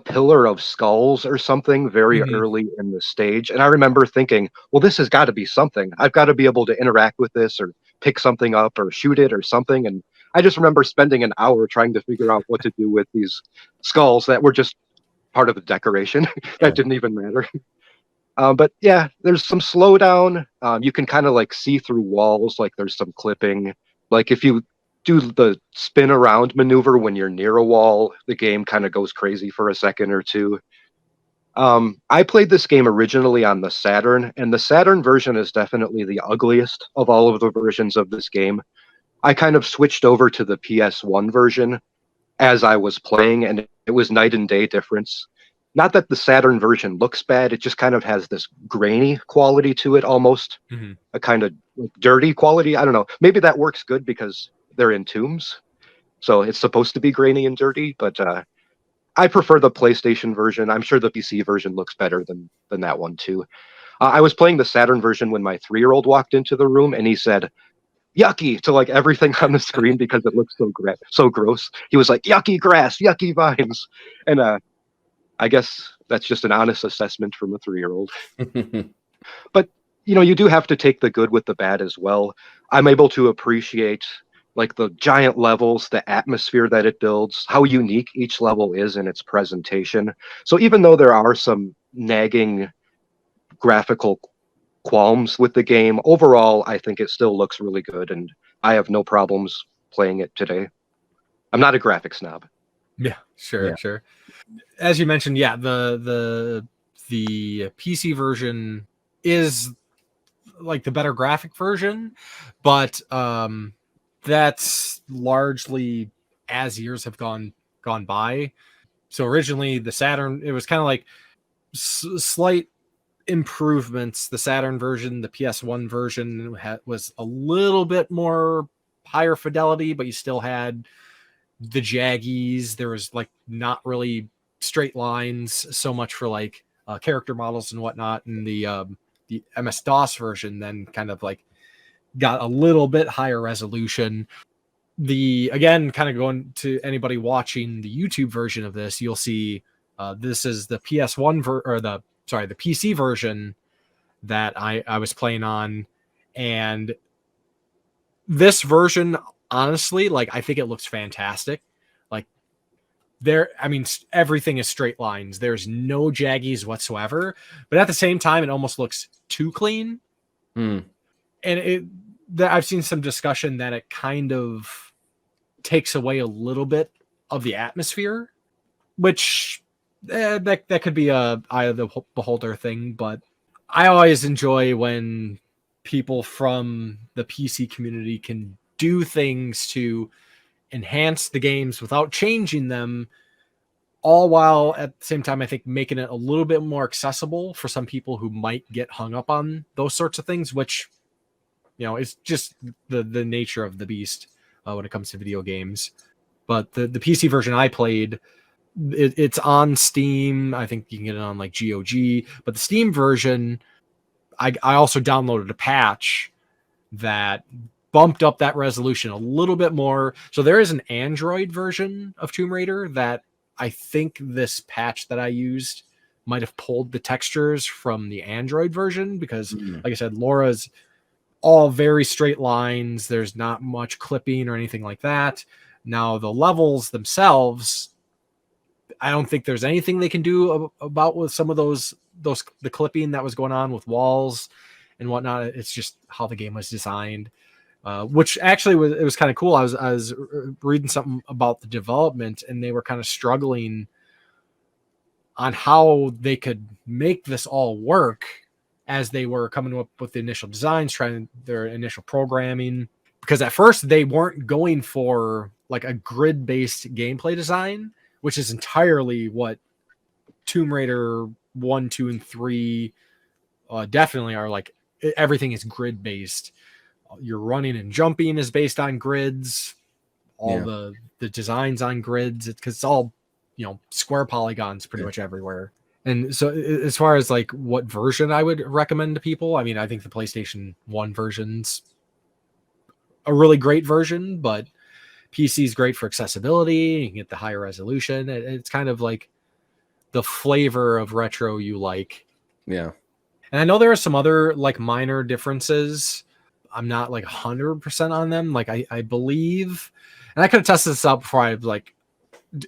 pillar of skulls or something very early in the stage. And I remember thinking, well, this has got to be something. I've got to be able to interact with this or pick something up or shoot it or something. And I just remember spending an hour trying to figure out what to do with these skulls that were just part of the decoration that didn't even matter. But yeah, there's some slowdown. You can kind of like see through walls, like there's some clipping. Like, if you do the spin around maneuver when you're near a wall, the game kind of goes crazy for a second or two. I played this game originally on the Saturn, and the Saturn version is definitely the ugliest of all of the versions of this game. I kind of switched over to the PS1 version as I was playing, and it was night and day difference. Not that the Saturn version looks bad, it just kind of has this grainy quality to it almost. A kind of like dirty quality. I don't know. Maybe that works good because they're in tombs, so it's supposed to be grainy and dirty, but I prefer the PlayStation version. I'm sure the PC version looks better than that one too. I was playing the Saturn version when my 3-year-old walked into the room and he said, yucky, to like everything on the screen because it looks so gross. He was like, yucky grass, yucky vines. And I guess that's just an honest assessment from a 3-year-old. But, you know, you do have to take the good with the bad as well. I'm able to appreciate like the giant levels, the atmosphere that it builds, how unique each level is in its presentation. So even though there are some nagging graphical qualms with the game, overall, I think it still looks really good, and I have no problems playing it today. I'm not a graphic snob. Yeah, sure. As you mentioned, yeah, the PC version is like the better graphic version, but that's largely as years have gone by. So originally the Saturn, it was kind of like slight improvements. The Saturn version, the PS1 version was a little bit more higher fidelity, but you still had the jaggies. There was like not really straight lines so much for like character models and whatnot. And the MS-DOS version then kind of like got a little bit higher resolution. Again, kind of going to anybody watching the YouTube version of this, you'll see this is the PS1 the PC version that I was playing on. And this version, honestly, like, I think it looks fantastic. Like, everything is straight lines. There's no jaggies whatsoever, but at the same time, it almost looks too clean. And I've seen some discussion that it kind of takes away a little bit of the atmosphere, which that could be a eye of the beholder thing. But I always enjoy when people from the PC community can do things to enhance the games without changing them, all while at the same time, I think making it a little bit more accessible for some people who might get hung up on those sorts of things, which, it's just the nature of the beast when it comes to video games. But the PC version I played, it's on Steam. I think you can get it on like GOG, but the Steam version, I also downloaded a patch that bumped up that resolution a little bit more. So there is an Android version of Tomb Raider that I think this patch that I used might have pulled the textures from the Android version because, like I said, Laura's all very straight lines. There's not much clipping or anything like that. Now, the levels themselves, I don't think there's anything they can do about with some of the clipping that was going on with walls and whatnot. It's just how the game was designed. Which actually was kind of cool. I was reading something about the development, and they were kind of struggling on how they could make this all work as they were coming up with the initial designs, trying their initial programming. Because at first they weren't going for like a grid-based gameplay design, which is entirely what Tomb Raider 1, 2, and 3 definitely are. Like everything is grid-based. Your running and jumping is based on grids. All the designs on grids, because it's all square polygons pretty much everywhere. And so as far as like what version I would recommend to people, I mean, I think the PlayStation 1 version's a really great version, but PC is great for accessibility. You can get the higher resolution. It's kind of like the flavor of retro you like. Yeah. And I know there are some other like minor differences. I'm not like 100% on them. Like I believe, and I could have tested this out before I like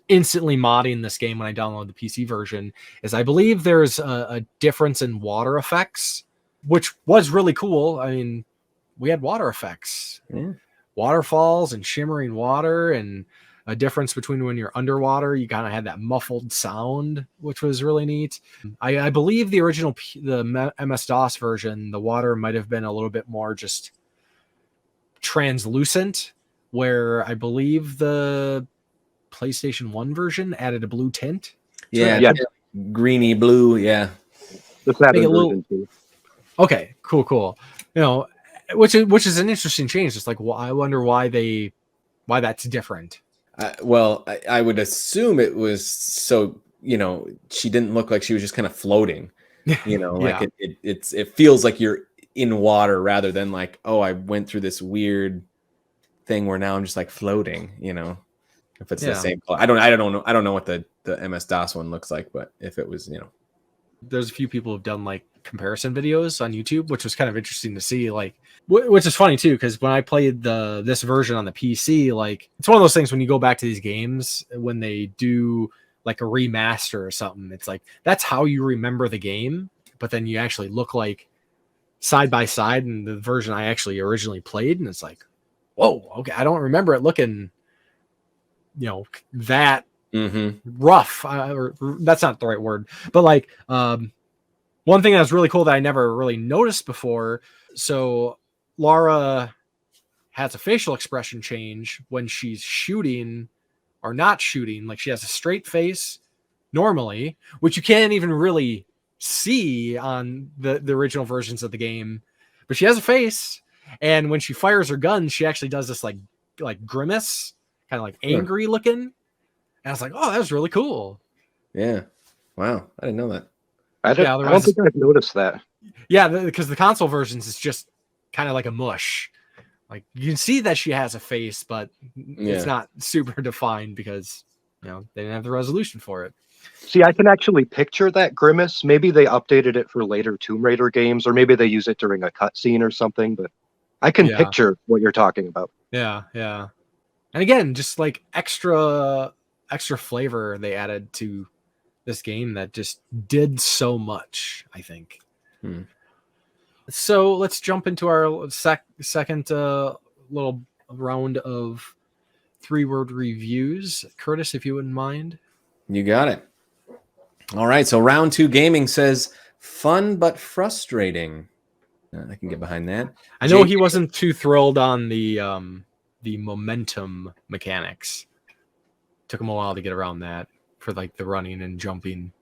instantly modding this game when I download the PC version, is I believe there's a difference in water effects, which was really cool. I mean, we had water effects, waterfalls and shimmering water, and a difference between when you're underwater, you kind of had that muffled sound, which was really neat. I believe the original, the MS-DOS version, the water might have been a little bit more just translucent, where I believe the PlayStation 1 version added a blue tint. Yeah. Greeny blue. Yeah. The Saturn version too. Okay, cool. Which is an interesting change. It's like, well, I wonder why that's different. Well, I would assume it was so, she didn't look like she was just kind of floating, like it feels like you're in water rather than like, oh, I went through this weird thing where now I'm just like floating, if it's the same color. I don't know what the MS-DOS one looks like, but if it was, there's a few people who've done like comparison videos on YouTube, which was kind of interesting to see, like, which is funny too, because when I played this version on the PC, like, it's one of those things when you go back to these games, when they do like a remaster or something, it's like, that's how you remember the game, but then you actually look like side by side in the version I actually originally played, and it's like, whoa, okay, I don't remember it looking, that rough, or that's not the right word, but like, one thing that was really cool that I never really noticed before. So Lara has a facial expression change when she's shooting or not shooting. Like, she has a straight face normally, which you can't even really see on the original versions of the game, but she has a face. And when she fires her gun, she actually does this like grimace, kind of like angry looking. And I was like, oh, that was really cool. Yeah. Wow. I didn't know that. I don't think I've noticed that. Yeah, because the console versions is just kind of like a mush. Like, you can see that she has a face, but it's not super defined because they didn't have the resolution for it. See, I can actually picture that grimace. Maybe they updated it for later Tomb Raider games, or maybe they use it during a cutscene or something. But I can picture what you're talking about. Yeah. And again, just like extra flavor they added to this game that just did so much, I think. So let's jump into our second little round of 3-word reviews. Curtis, if you wouldn't mind. You got it. All right. So round 2 gaming says fun but frustrating. I can get behind that. I know he wasn't too thrilled on the momentum mechanics. Took him a while to get around that. for like the running and jumping.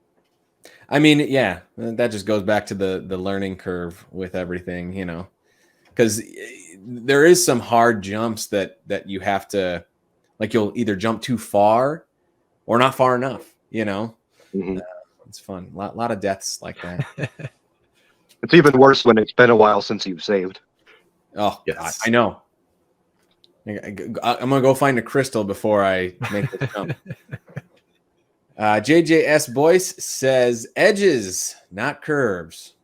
I mean, yeah, that just goes back to the learning curve with everything, you know, because there is some hard jumps that you have to, like, you'll either jump too far or not far enough, you know. Mhm. It's fun. A lot of deaths like that. It's even worse when it's been a while since you've saved. Oh, Yes. God, I know. I'm gonna go find a crystal before I make this jump. JJS Boyce says edges, not curves.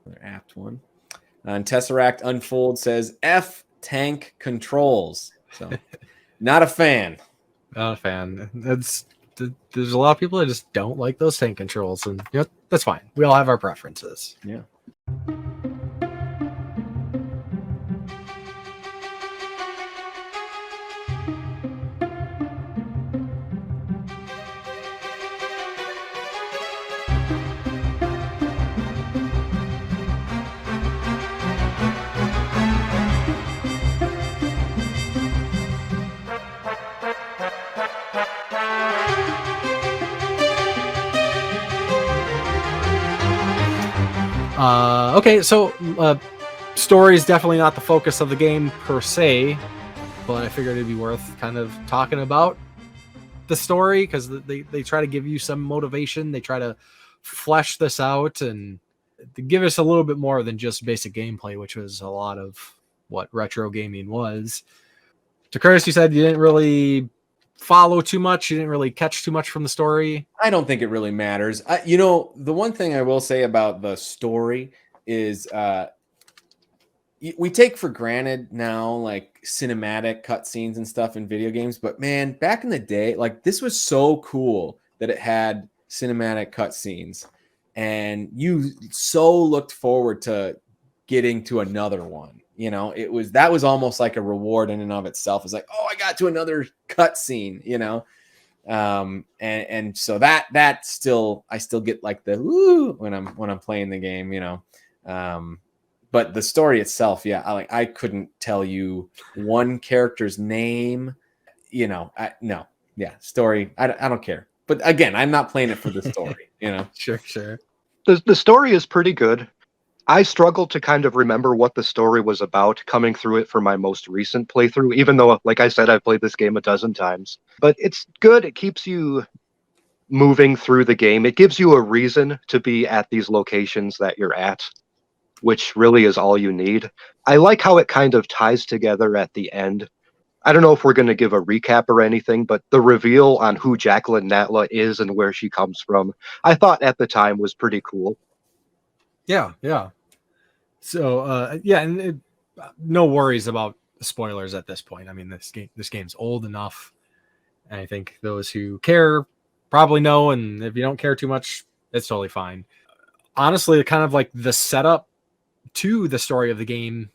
Another apt one. And Tesseract Unfold says F tank controls. So, not a fan. Not a fan. There's a lot of people that just don't like those tank controls, and you know, that's fine. We all have our preferences. Yeah. Okay, so story is definitely not the focus of the game per se, but I figured it'd be worth kind of talking about the story because they try to give you some motivation. They try to flesh this out and to give us a little bit more than just basic gameplay, which was a lot of what retro gaming was. To Curtis, you said you didn't really follow too much. You didn't really catch too much from the story. I don't think it really matters. You know, the one thing I will say about the story is we take for granted now like cinematic cutscenes and stuff in video games, but man, back in the day, like this was so cool that it had cinematic cutscenes, and you so looked forward to getting to another one. You know, that was almost like a reward in and of itself. It's like, oh, I got to another cutscene. You know, and so that still, I still get like the woo when I'm playing the game. You know, but the story itself, yeah, I couldn't tell you one character's name. You know, story. I don't care. But again, I'm not playing it for the story. You know, Sure. The story is pretty good. I struggle to kind of remember what the story was about coming through it for my most recent playthrough, even though, like I said, I've played this game a dozen times. But it's good. It keeps you moving through the game. It gives you a reason to be at these locations that you're at, which really is all you need. I like how it kind of ties together at the end. I don't know if we're going to give a recap or anything, but the reveal on who Jacqueline Natla is and where she comes from, I thought at the time was pretty cool. Yeah. So, and no worries about spoilers at this point. I mean, this game's old enough, and I think those who care probably know, and if you don't care too much, it's totally fine. Honestly, kind of like the setup to the story of the game,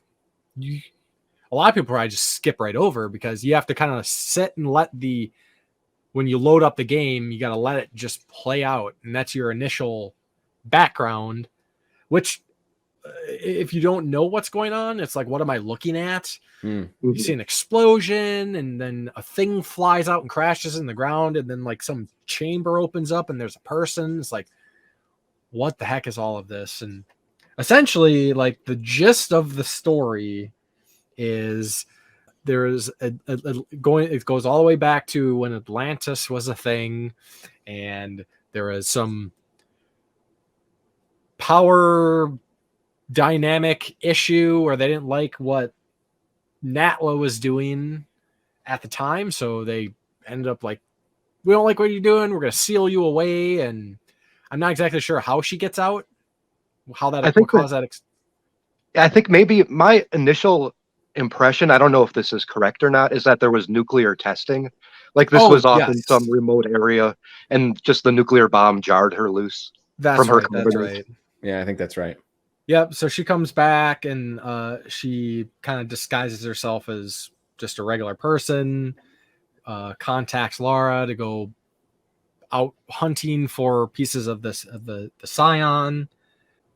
a lot of people probably just skip right over because you have to kind of sit and when you load up the game, you got to let it just play out, and that's your initial background, which if you don't know what's going on, it's like, what am I looking at? You see an explosion, and then a thing flies out and crashes in the ground, and then like some chamber opens up and there's a person. It's like, what the heck is all of this? And essentially, like, the gist of the story is there is it goes all the way back to when Atlantis was a thing, and there is some power dynamic issue where they didn't like what Natla was doing at the time, so they ended up like, we don't like what you're doing, we're going to seal you away. And I'm not exactly sure how she gets out, how that I think I think maybe my initial impression, I don't know if this is correct or not, is that there was nuclear testing. Like this was off in some remote area, and just the nuclear bomb jarred her loose from her That's right. Yeah, I think that's right. Yep. So she comes back and she kind of disguises herself as just a regular person, contacts Lara to go out hunting for pieces of the scion.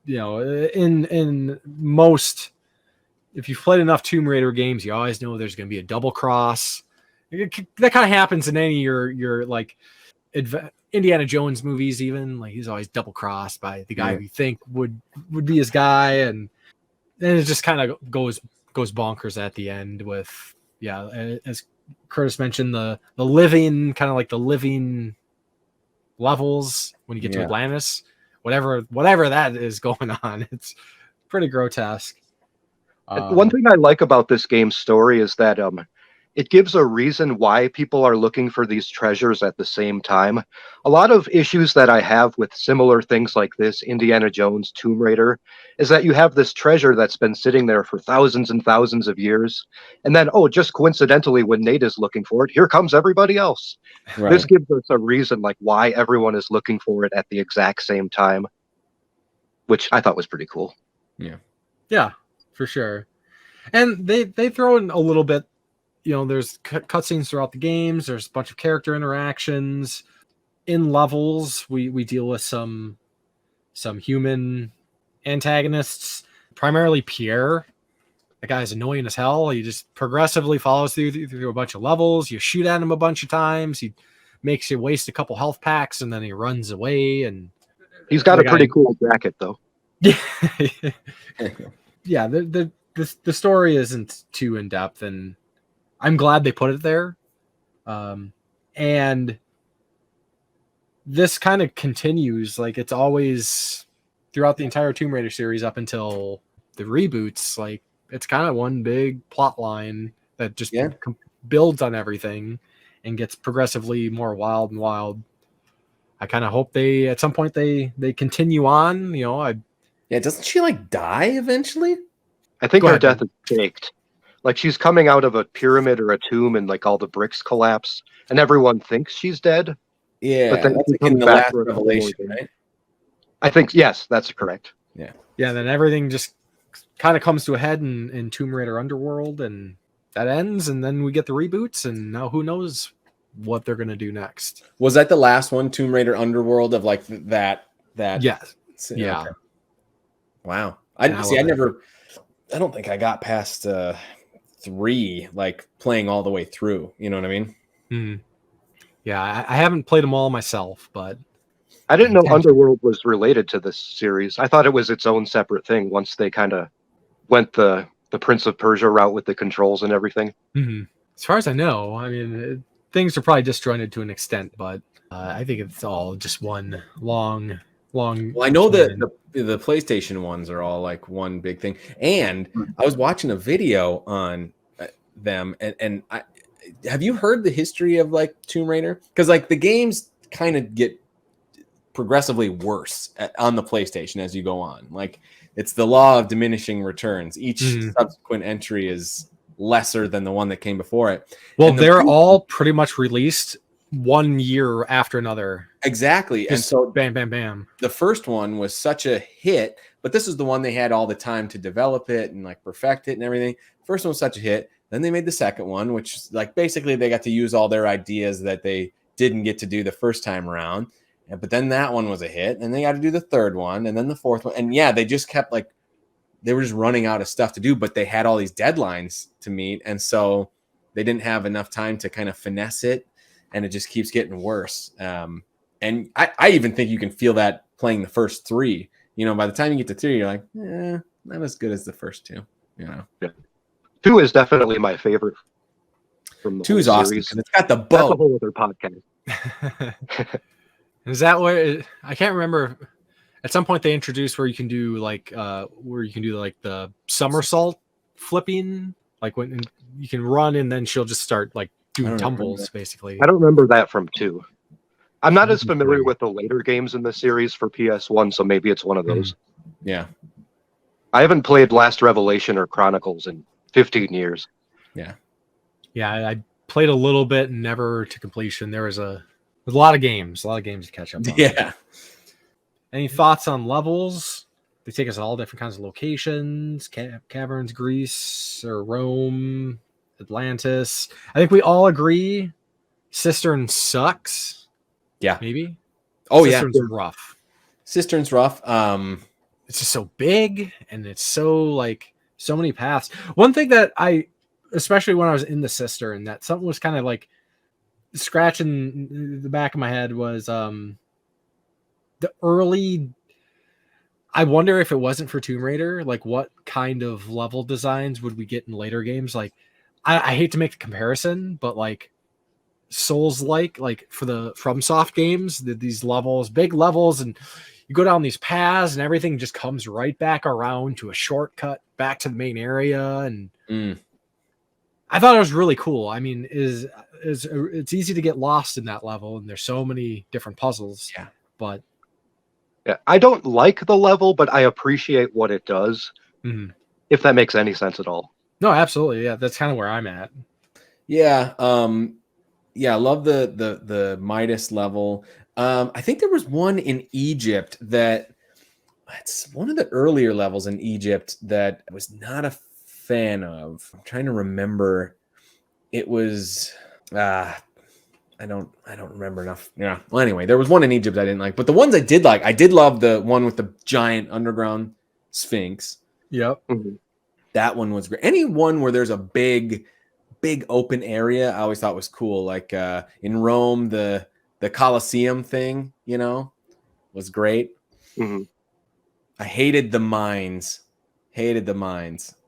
You know, in most, if you've played enough Tomb Raider games, you always know there's going to be a double cross. That kind of happens in any your like Indiana Jones movies, even like he's always double crossed by the guy who you think would be his guy, and then it just kind of goes bonkers at the end with as Curtis mentioned, the living kind of like the living levels when you get to Atlantis, whatever that is going on. It's pretty grotesque. One thing I like about this game's story is that it gives a reason why people are looking for these treasures at the same time. A lot of issues that I have with similar things like this, Indiana Jones, Tomb Raider, is that you have this treasure that's been sitting there for thousands and thousands of years, and then, just coincidentally, when Nate is looking for it, here comes everybody else. Right. This gives us a reason like why everyone is looking for it at the exact same time, which I thought was pretty cool. Yeah, for sure. And they throw in a little bit, there's cutscenes throughout the games. There's a bunch of character interactions in levels. We deal with some human antagonists, primarily Pierre. That guy's annoying as hell. He just progressively follows through a bunch of levels. You shoot at him a bunch of times. He makes you waste a couple health packs, and then he runs away. And he's got a pretty cool jacket, though. Yeah. The story isn't too in depth, and I'm glad they put it there. And this kind of continues, like it's always throughout the entire Tomb Raider series up until the reboots. Like it's kind of one big plot line that just builds on everything and gets progressively more wild and wild. I kind of hope at some point they continue on. Doesn't she like die eventually? I think her death is faked. Like she's coming out of a pyramid or a tomb, and like all the bricks collapse, and everyone thinks she's dead. Yeah, but then that's like in the last Revelation, right? I think yes, that's correct. Yeah. Then everything just kind of comes to a head in Tomb Raider Underworld, and that ends, and then we get the reboots, and now who knows what they're gonna do next. Was that the last one, Tomb Raider Underworld, of like that? Yes. Yeah. Okay. Wow. I don't think I got past 3, like playing all the way through. You know what I mean? Mm-hmm. Yeah, I haven't played them all myself, but I didn't know Underworld was related to this series. I thought it was its own separate thing once they kind of went the Prince of Persia route with the controls and everything. Mm-hmm. As far as I know, I mean, things are probably disjointed to an extent, but I think it's all just one long. Well, I know that the PlayStation ones are all like one big thing. And I was watching a video on them, and have you heard the history of like Tomb Raider? Because like the games kind of get progressively worse on the PlayStation as you go on. Like it's the law of diminishing returns. Each subsequent entry is lesser than the one that came before it. Well, they're all pretty much released 1 year after another. Exactly. Just and so bam, bam, bam. The first one was such a hit, but this is the one they had all the time to develop it and like perfect it and everything. First one was such a hit. Then they made the second one, which like basically they got to use all their ideas that they didn't get to do the first time around. But then that one was a hit, and they got to do the third one, and then the fourth one. And they just kept like, they were just running out of stuff to do, but they had all these deadlines to meet. And so they didn't have enough time to kind of finesse it. And it just keeps getting worse. And I even think you can feel that playing the first 3. By the time you get to 3, you're like, not as good as the first 2. Yeah. 2 is definitely my favorite. From the 2 is awesome because it's got the bow. That's a whole other podcast. Is that where I can't remember? At some point they introduced where you can do like the somersault flipping, like when you can run and then she'll just start like doing tumbles, basically. I don't remember that from 2. I'm not as familiar with the later games in the series for PS1, so maybe it's one of those. Yeah. I haven't played Last Revelation or Chronicles in 15 years. Yeah. Yeah, I played a little bit, never to completion. There's a lot of games to catch up on. Yeah. Any thoughts on levels? They take us to all different kinds of locations, caverns, Greece, or Rome, Atlantis. I think we all agree Cistern sucks. Yeah. Maybe? Oh, Cistern's rough. Cistern's rough. It's just so big, and it's so, like, so many paths. One thing that especially when I was in the Cistern, that something was kind of, like, scratching the back of my head was the early. I wonder if it wasn't for Tomb Raider, like what kind of level designs would we get in later games? Like, I hate to make the comparison, but like Souls like for the FromSoft games, these levels, big levels, and you go down these paths and everything just comes right back around to a shortcut back to the main area. And I thought it was really cool. I mean, it's easy to get lost in that level, and there's so many different puzzles. Yeah. But Yeah, I don't like the level, but I appreciate what it does. If that makes any sense at all. No, absolutely. Yeah, that's kind of where I'm at. Yeah. Yeah, I love the Midas level. I think there was one in Egypt it's one of the earlier levels in Egypt that I was not a fan of. I'm trying to remember. It was I don't remember enough. Yeah. Well, anyway, there was one in Egypt I didn't like, but the ones I did like, I did love the one with the giant underground sphinx. Yep. That one was great. Any one where there's a big open area, I always thought was cool. Like in Rome, the Colosseum thing, was great. I hated the mines.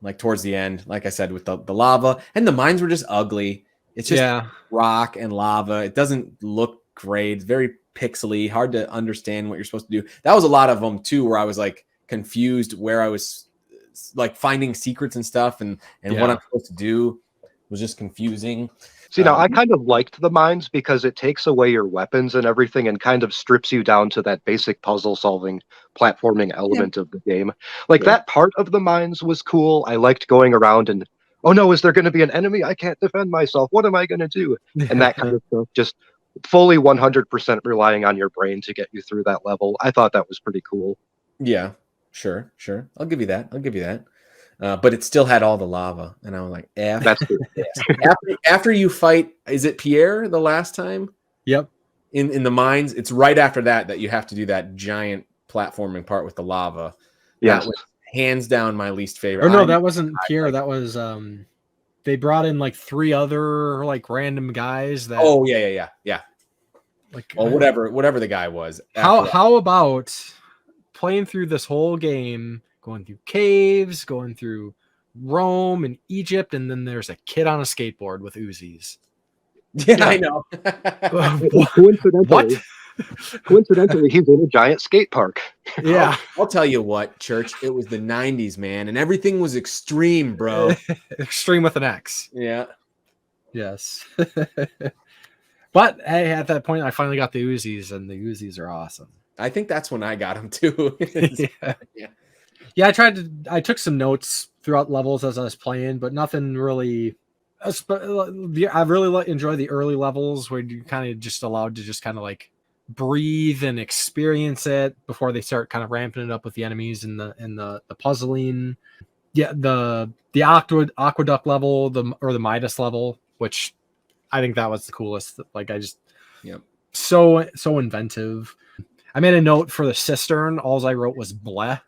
Like towards the end, like I said, with the lava, and the mines were just ugly. It's just rock and lava. It doesn't look great. It's very pixely, hard to understand what you're supposed to do. That was a lot of them too, where I was like confused where I was like finding secrets and stuff, and what I'm supposed to do was just confusing. See, now I kind of liked the mines because it takes away your weapons and everything and kind of strips you down to that basic puzzle solving platforming element of the game. Like that part of the mines was cool. I liked going around and, oh no, is there going to be an enemy? I can't defend myself. What am I going to do? And that kind of stuff, just fully 100% relying on your brain to get you through that level. I thought that was pretty cool. Yeah, sure. I'll give you that. But it still had all the lava, and I was like, That's true. after you fight, is it Pierre the last time? Yep. In the mines, it's right after that you have to do that giant platforming part with the lava. Yes. That was hands down my least favorite. Or no, that wasn't Pierre. That was they brought in like 3 other like random guys that. Oh yeah. Like whatever the guy was. How about playing through this whole game? Going through caves, going through Rome and Egypt, and then there's a kid on a skateboard with Uzis. Yeah, I know. Coincidentally, he's in a giant skate park. Yeah. I'll tell you what, Church, it was the 90s, man, and everything was extreme, bro. Extreme with an X. Yeah. Yes. But hey, at that point, I finally got the Uzis, and the Uzis are awesome. I think that's when I got them, too. Yeah, I took some notes throughout levels as I was playing, but nothing really. I really enjoy the early levels where you kind of just allowed to just kind of like breathe and experience it before they start kind of ramping it up with the enemies and the puzzling. Yeah, the aqueduct level, the Midas level, which I think that was the coolest. Like so inventive. I made a note for the cistern. All I wrote was bleh.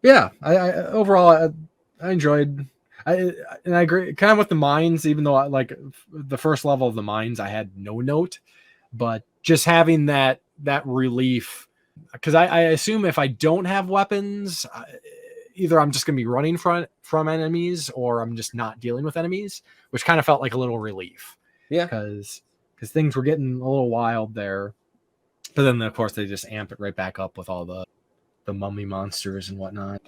Yeah, I overall I enjoyed. I agree kind of with the mines, even though like the first level of the mines I had no note, but just having that relief, because I assume if I don't have weapons, either I'm just gonna be running from enemies or I'm just not dealing with enemies, which kind of felt like a little relief. Yeah, because things were getting a little wild there, but then of course they just amp it right back up with all the mummy monsters and whatnot.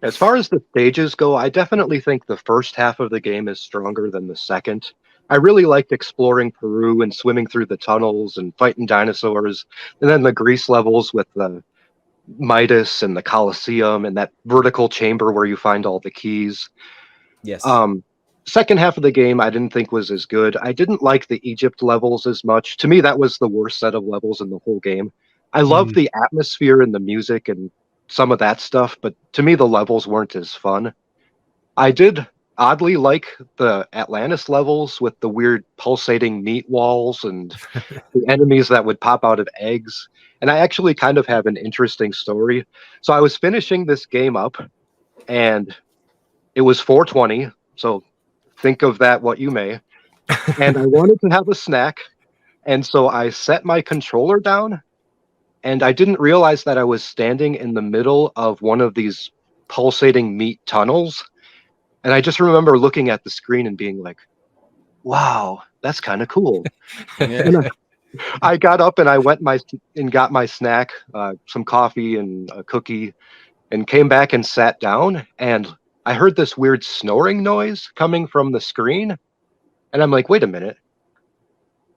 As far as the stages go, I definitely think the first half of the game is stronger than the second. I really liked exploring Peru and swimming through the tunnels and fighting dinosaurs, and then the Greece levels with the Midas and the Colosseum and that vertical chamber where you find all the keys. Yes. Second half of the game I didn't think was as good. I didn't like the Egypt levels as much. To me, that was the worst set of levels in the whole game. I love the atmosphere and the music and some of that stuff, but to me the levels weren't as fun. I did oddly like the Atlantis levels with the weird pulsating meat walls and the enemies that would pop out of eggs. And I actually kind of have an interesting story. So I was finishing this game up and it was 4:20, so think of that what you may. And I wanted to have a snack, And so I set my controller down, and I didn't realize that I was standing in the middle of one of these pulsating meat tunnels. And I just remember looking at the screen and being like, wow, that's kind of cool. Yeah. And I got up and I went and got my snack, some coffee and a cookie, and came back and sat down. And I heard this weird snoring noise coming from the screen. And I'm like, wait a minute,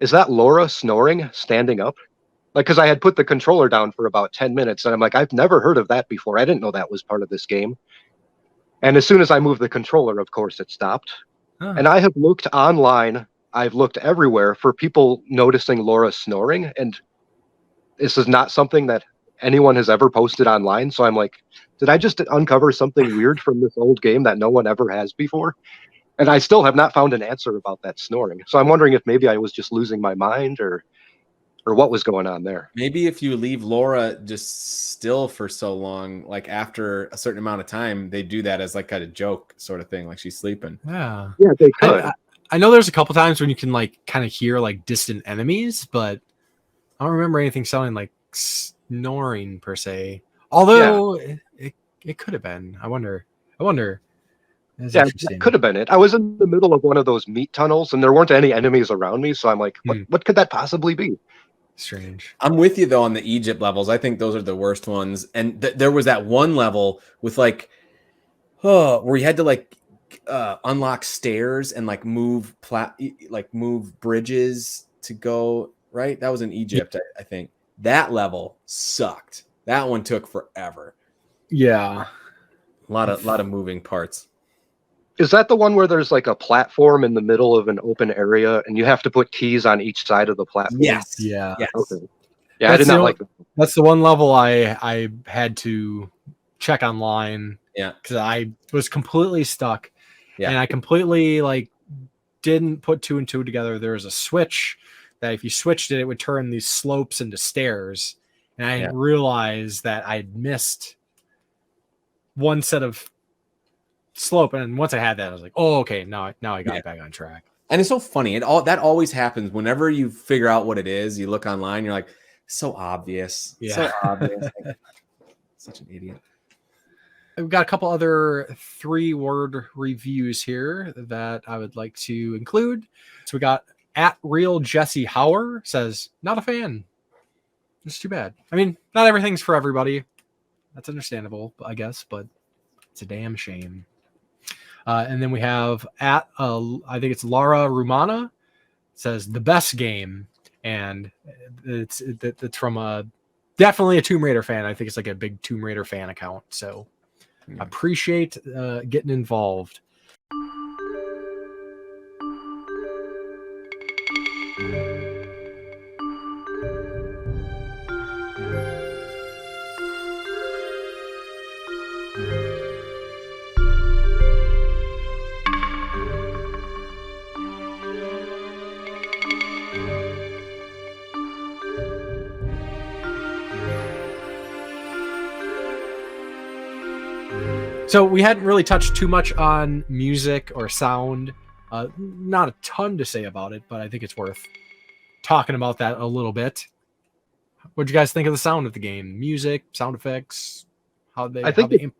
is that Laura snoring standing up? Like, because I had put the controller down for about 10 minutes, and I'm like, I've never heard of that before. I didn't know that was part of this game. And as soon as I moved the controller, of course, it stopped. Huh. And I have looked online, I've looked everywhere for people noticing Laura snoring, and this is not something that anyone has ever posted online. So I'm like, did I just uncover something weird from this old game that no one ever has before? And I still have not found an answer about that snoring. So I'm wondering if maybe I was just losing my mind or what was going on there. Maybe if you leave Laura just still for so long, like after a certain amount of time, they do that as like a joke sort of thing, like she's sleeping. Yeah. Yeah, they could. I know there's a couple times when you can like kind of hear like distant enemies, but I don't remember anything sounding like snoring per se. Although it could have been. I wonder. That's Yeah, interesting. that could have been it. I was in the middle of one of those meat tunnels and there weren't any enemies around me. So I'm like, what could that possibly be? Strange. I'm with you though on the Egypt levels. I think those are the worst ones. And there was that one level with like, where you had to like unlock stairs and like move bridges to go right. That was in Egypt, I think. That level sucked. That one took forever. Yeah, A lot of moving parts. Is that the one where there's like a platform in the middle of an open area and you have to put keys on each side of the platform? Yes. Yeah. Yes. Okay. Yeah, I did not like that. That's the one level I had to check online. Yeah. Because I was completely stuck. Yeah. And I completely like didn't put two and two together. There was a switch that if you switched it, it would turn these slopes into stairs. And I realized that I'd missed one set of slope, and once I had that, I was like, "Oh, okay, now I got back on track." And it's so funny. That always happens whenever you figure out what it is. You look online, you're like, "So obvious, so obvious." Like, such an idiot. We've got a couple other 3-word reviews here that I would like to include. So we got at real Jesse Hauer says, "Not a fan. It's too bad. I mean, not everything's for everybody. That's understandable, I guess, but it's a damn shame." And then we have at I think it's Lara Rumana says the best game, and it's from definitely a Tomb Raider fan. I think it's like a big Tomb Raider fan account. So appreciate getting involved. So we hadn't really touched too much on music or sound. Not a ton to say about it, but I think it's worth talking about that a little bit. What'd you guys think of the sound of the game? Music, sound effects? I think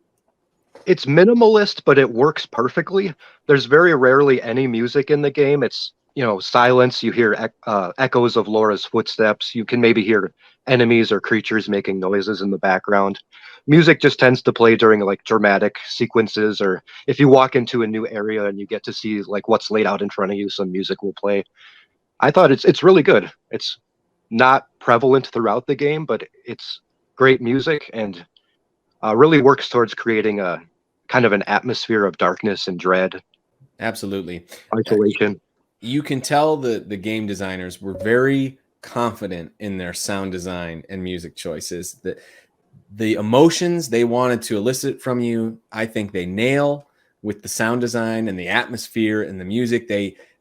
it's minimalist, but it works perfectly. There's very rarely any music in the game. It's, silence. You hear echoes of Laura's footsteps. You can maybe hear enemies or creatures making noises in the background. Music just tends to play during like dramatic sequences, or if you walk into a new area and you get to see like what's laid out in front of you, some music will play. I thought it's really good. It's not prevalent throughout the game, but it's great music and really works towards creating a kind of an atmosphere of darkness and dread. Absolutely. Isolation. You can tell the game designers were very confident in their sound design and music choices. The emotions they wanted to elicit from you, I think they nail with the sound design and the atmosphere and the music.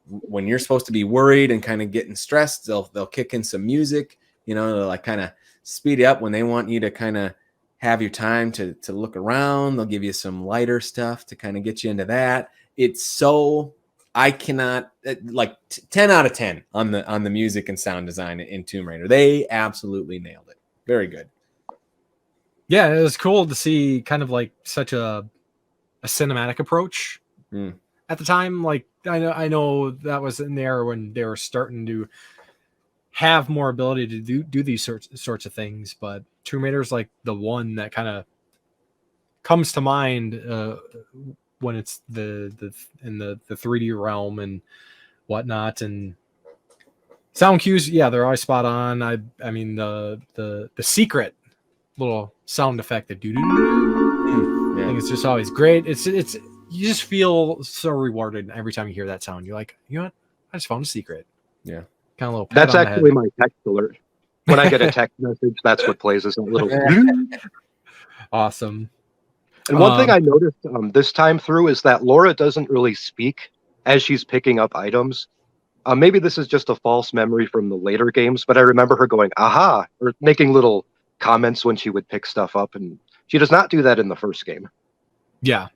When you're supposed to be worried and kind of getting stressed, they'll kick in some music, to like kind of speed up. When they want you to kind of have your time to look around, they'll give you some lighter stuff to kind of get you into that. It's so I cannot 10 out of 10 on the music and sound design in Tomb Raider. They absolutely nailed it. Very good. Yeah, it was cool to see kind of like such a cinematic approach at the time. Like I know that was in there when they were starting to have more ability to do these sorts of things, but Tomb Raider is like the one that kind of comes to mind when it's the 3D realm and whatnot. And sound cues, yeah, they're always spot on. I mean the secret little sound effect that I think it's just always great. It's you just feel so rewarded every time you hear that sound. You're like, you know what? I just found a secret. Yeah. Kind of a little pat That's on the actually head. my text alert. When I get a text message, that's what plays, is a little. Awesome. And one thing I noticed this time through is that Laura doesn't really speak as she's picking up items. Maybe this is just a false memory from the later games, but I remember her going, aha, or making little comments when she would pick stuff up. And she does not do that in the first game. Yeah.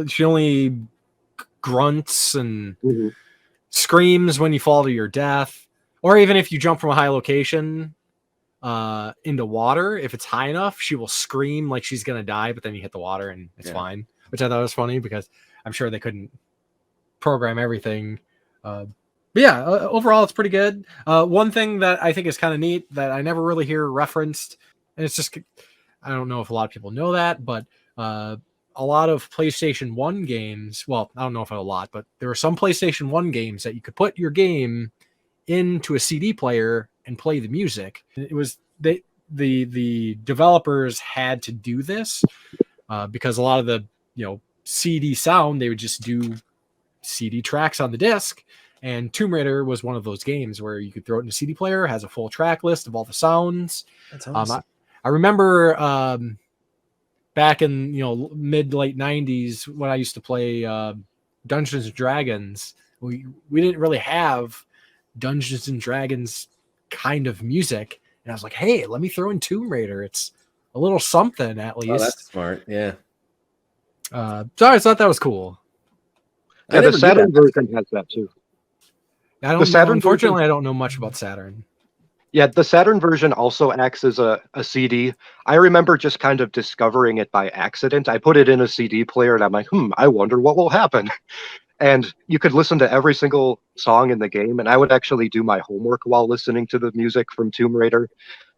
She only grunts and screams when you fall to your death, or even if you jump from a high location into water. If it's high enough, she will scream like she's gonna die, but then you hit the water and it's fine. Which I thought was funny because I'm sure they couldn't program everything. But yeah, overall it's pretty good. One thing that I think is kind of neat that I never really hear referenced, and it's just, I don't know if a lot of people know that, but a lot of PlayStation 1 games, well, I don't know if a lot, but there were some PlayStation 1 games that you could put your game into a CD player and play the music. It was the developers had to do this because a lot of the CD sound, they would just do CD tracks on the disc, and Tomb Raider was one of those games where you could throw it in a CD player, has a full track list of all the sounds. That's awesome. I remember back in mid late 90s when I used to play Dungeons and Dragons, we didn't really have Dungeons and Dragons kind of music, and I was like, hey, let me throw in Tomb Raider. It's a little something at least. Oh, that's smart. Yeah. So I thought that was cool. Yeah, the Saturn version has that too. Unfortunately, I don't know much about Saturn. Yeah, the Saturn version also acts as a CD. I remember just kind of discovering it by accident. I put it in a CD player and I'm like, I wonder what will happen. And you could listen to every single song in the game, and I would actually do my homework while listening to the music from Tomb Raider.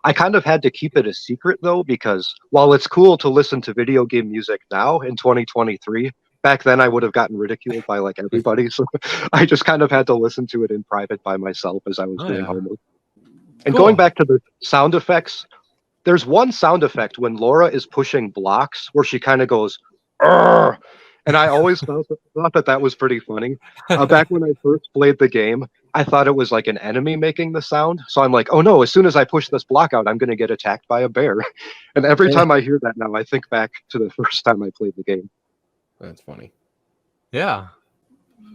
I kind of had to keep it a secret, though, because while it's cool to listen to video game music now in 2023, back then I would have gotten ridiculed by like everybody. So I just kind of had to listen to it in private by myself as I was doing homework. And going back to the sound effects, there's one sound effect when Laura is pushing blocks where she kind of goes, "Arr!" And I always thought that was pretty funny. Back when I first played the game, I thought it was like an enemy making the sound. So I'm like, oh no, as soon as I push this block out, I'm going to get attacked by a bear. And every time I hear that now, I think back to the first time I played the game. That's funny. Yeah.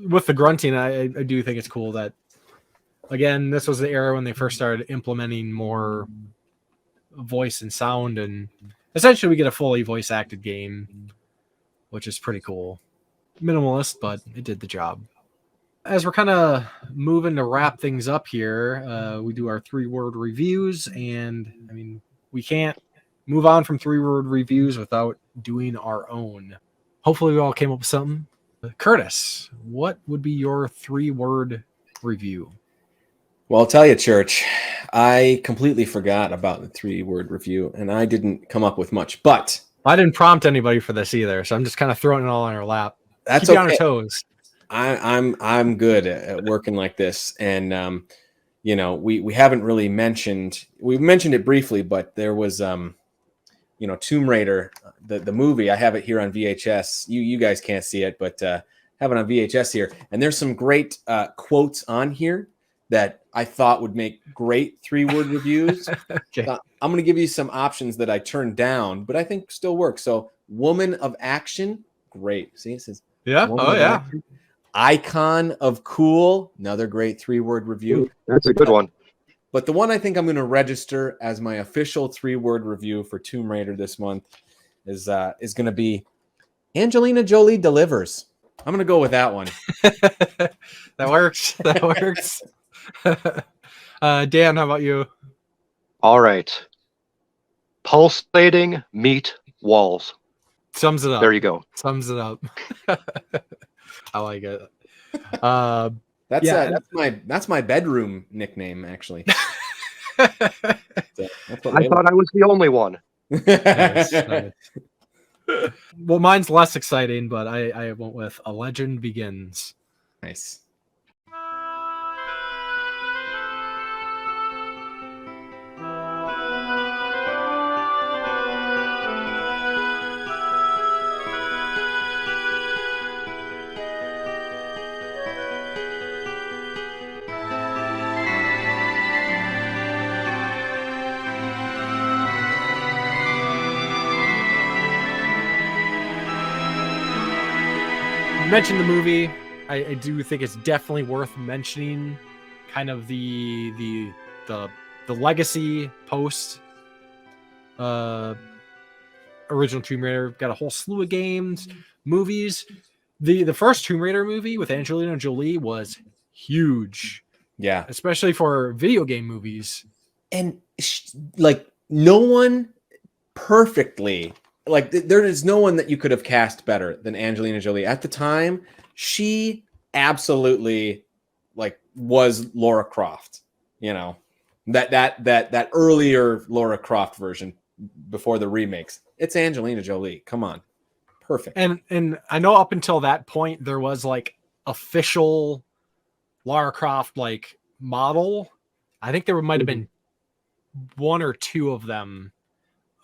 With the grunting, I do think it's cool that, again, this was the era when they first started implementing more voice and sound, and essentially we get a fully voice acted game, which is pretty cool. Minimalist, but it did the job. As we're kind of moving to wrap things up here, we do our 3-word reviews, and I mean, we can't move on from 3-word reviews without doing our own. Hopefully we all came up with something. Curtis, what would be your 3-word review? Well, I'll tell you, Church, I completely forgot about the 3-word review, and I didn't come up with much, but I didn't prompt anybody for this either, so I'm just kind of throwing it all on our lap. That's Keep you okay. on our toes. I'm good at working like this, and we haven't really mentioned. We've mentioned it briefly, but there was Tomb Raider, the movie. I have it here on VHS. You guys can't see it, but have it on VHS here, and there's some great quotes on here that I thought would make great 3-word reviews. Okay. I'm going to give you some options that I turned down, but I think still work. So, woman of action, great. See, it says, yeah. Oh, yeah. Action. Icon of cool, another great 3-word review. That's a good one. But the one I think I'm going to register as my official 3-word review for Tomb Raider this month is going to be Angelina Jolie delivers. I'm gonna go with that one. That works. That works. Dan, how about you? All right. Pulsating meat walls. Sums it up. There you go. Sums it up. I like it. That's my bedroom nickname, actually. I thought I was the only one. Nice, nice. Well, mine's less exciting, but I went with A Legend Begins. Nice. You mentioned the movie. I do think it's definitely worth mentioning kind of the legacy post original Tomb Raider. Got a whole slew of games, movies. The first Tomb Raider movie with Angelina Jolie was huge. Yeah. Especially for video game movies. And like no one perfectly, like there is no one that you could have cast better than Angelina Jolie. At the time, she absolutely like was Lara Croft, you know, that earlier Lara Croft version before the remakes. It's Angelina Jolie. Come on. Perfect. And I know up until that point there was like official Lara Croft like model. I think there might have been one or two of them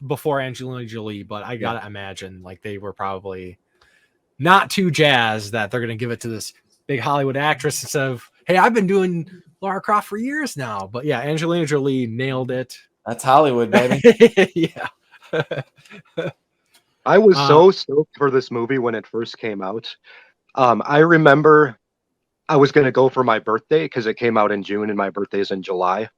before Angelina Jolie, but I gotta imagine like they were probably not too jazzed that they're gonna give it to this big Hollywood actress instead of, hey, I've been doing Lara Croft for years now. But yeah, Angelina Jolie nailed it. That's Hollywood, baby. Yeah. I was so stoked for this movie when it first came out. I remember I was going to go for my birthday because it came out in June and my birthday's in July.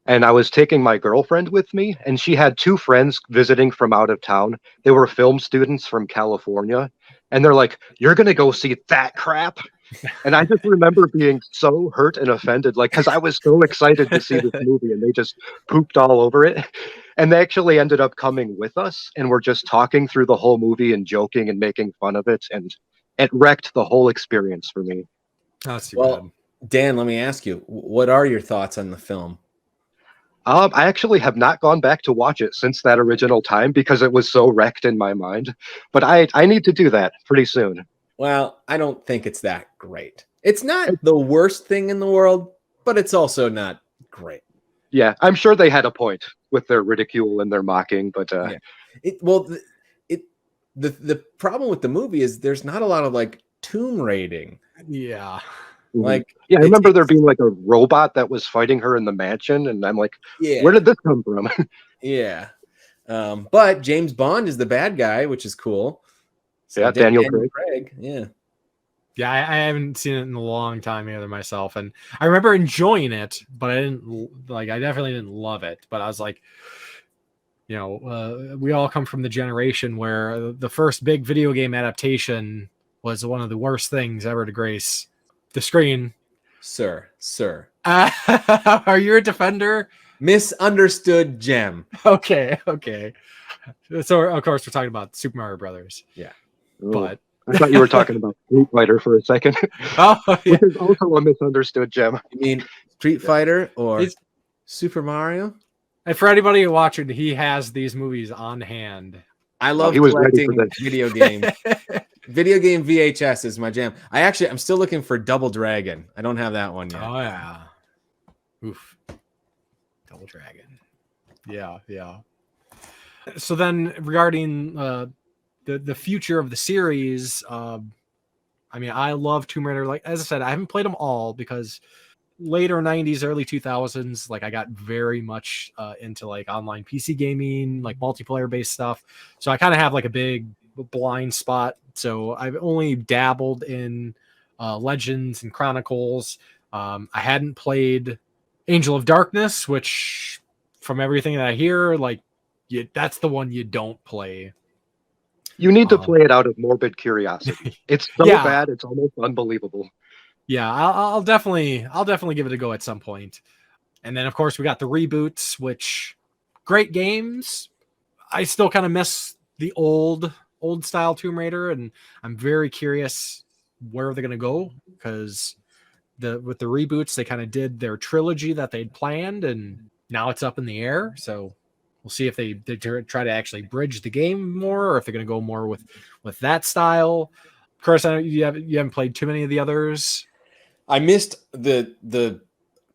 And I was taking my girlfriend with me, and she had two friends visiting from out of town. They were film students from California. And they're like, "You're going to go see that crap?" And I just remember being so hurt and offended, like, because I was so excited to see this movie, and they just pooped all over it. And they actually ended up coming with us, and we're just talking through the whole movie and joking and making fun of it. And it wrecked the whole experience for me. That's too bad. Dan, let me ask you, what are your thoughts on the film? I actually have not gone back to watch it since that original time because it was so wrecked in my mind. But I need to do that pretty soon. Well, I don't think it's that great. It's not the worst thing in the world, but it's also not great. Yeah, I'm sure they had a point with their ridicule and their mocking, but the problem with the movie is there's not a lot of like tomb raiding. Yeah. Like, I remember there being like a robot that was fighting her in the mansion, and I'm like, where did this come from? But James Bond is the bad guy, which is cool. So yeah, Daniel Craig. Yeah. Yeah, I haven't seen it in a long time either myself, and I remember enjoying it, but I definitely didn't love it. But I was like, you know, we all come from the generation where the first big video game adaptation was one of the worst things ever to grace the screen. Sir. Are you a defender? Misunderstood gem. Okay. So of course we're talking about Super Mario Brothers. Yeah. But I thought you were talking about Street Fighter for a second. Oh, yeah. Which is also a misunderstood gem. You mean Street Fighter or Super Mario? And for anybody watching, he has these movies on hand. I love collecting video games. Video game VHS is my jam. I'm still looking for Double Dragon. I don't have that one yet. Oh yeah. Oof. Double Dragon. Yeah. So then regarding the future of the series, I mean, I love Tomb Raider. Like, as I said, I haven't played them all because later 90s, early 2000s, like I got very much into like online PC gaming, like multiplayer based stuff. So I kind of have like a big blind spot. So I've only dabbled in Legends and Chronicles. I hadn't played Angel of Darkness, which from everything that I hear, like that's the one you don't play. You need to Um, play it out of morbid curiosity. It's so Yeah. bad, it's almost unbelievable. Yeah, I'll definitely give it a go at some point. And then of course we got the reboots, which great games. I still kind of miss the old style Tomb Raider, and I'm very curious where they're gonna go, because with the reboots they kind of did their trilogy that they'd planned, and now it's up in the air. So we'll see if they try to actually bridge the game more, or if they're gonna go more with that style. Of course, I know you haven't played too many of the others. I missed the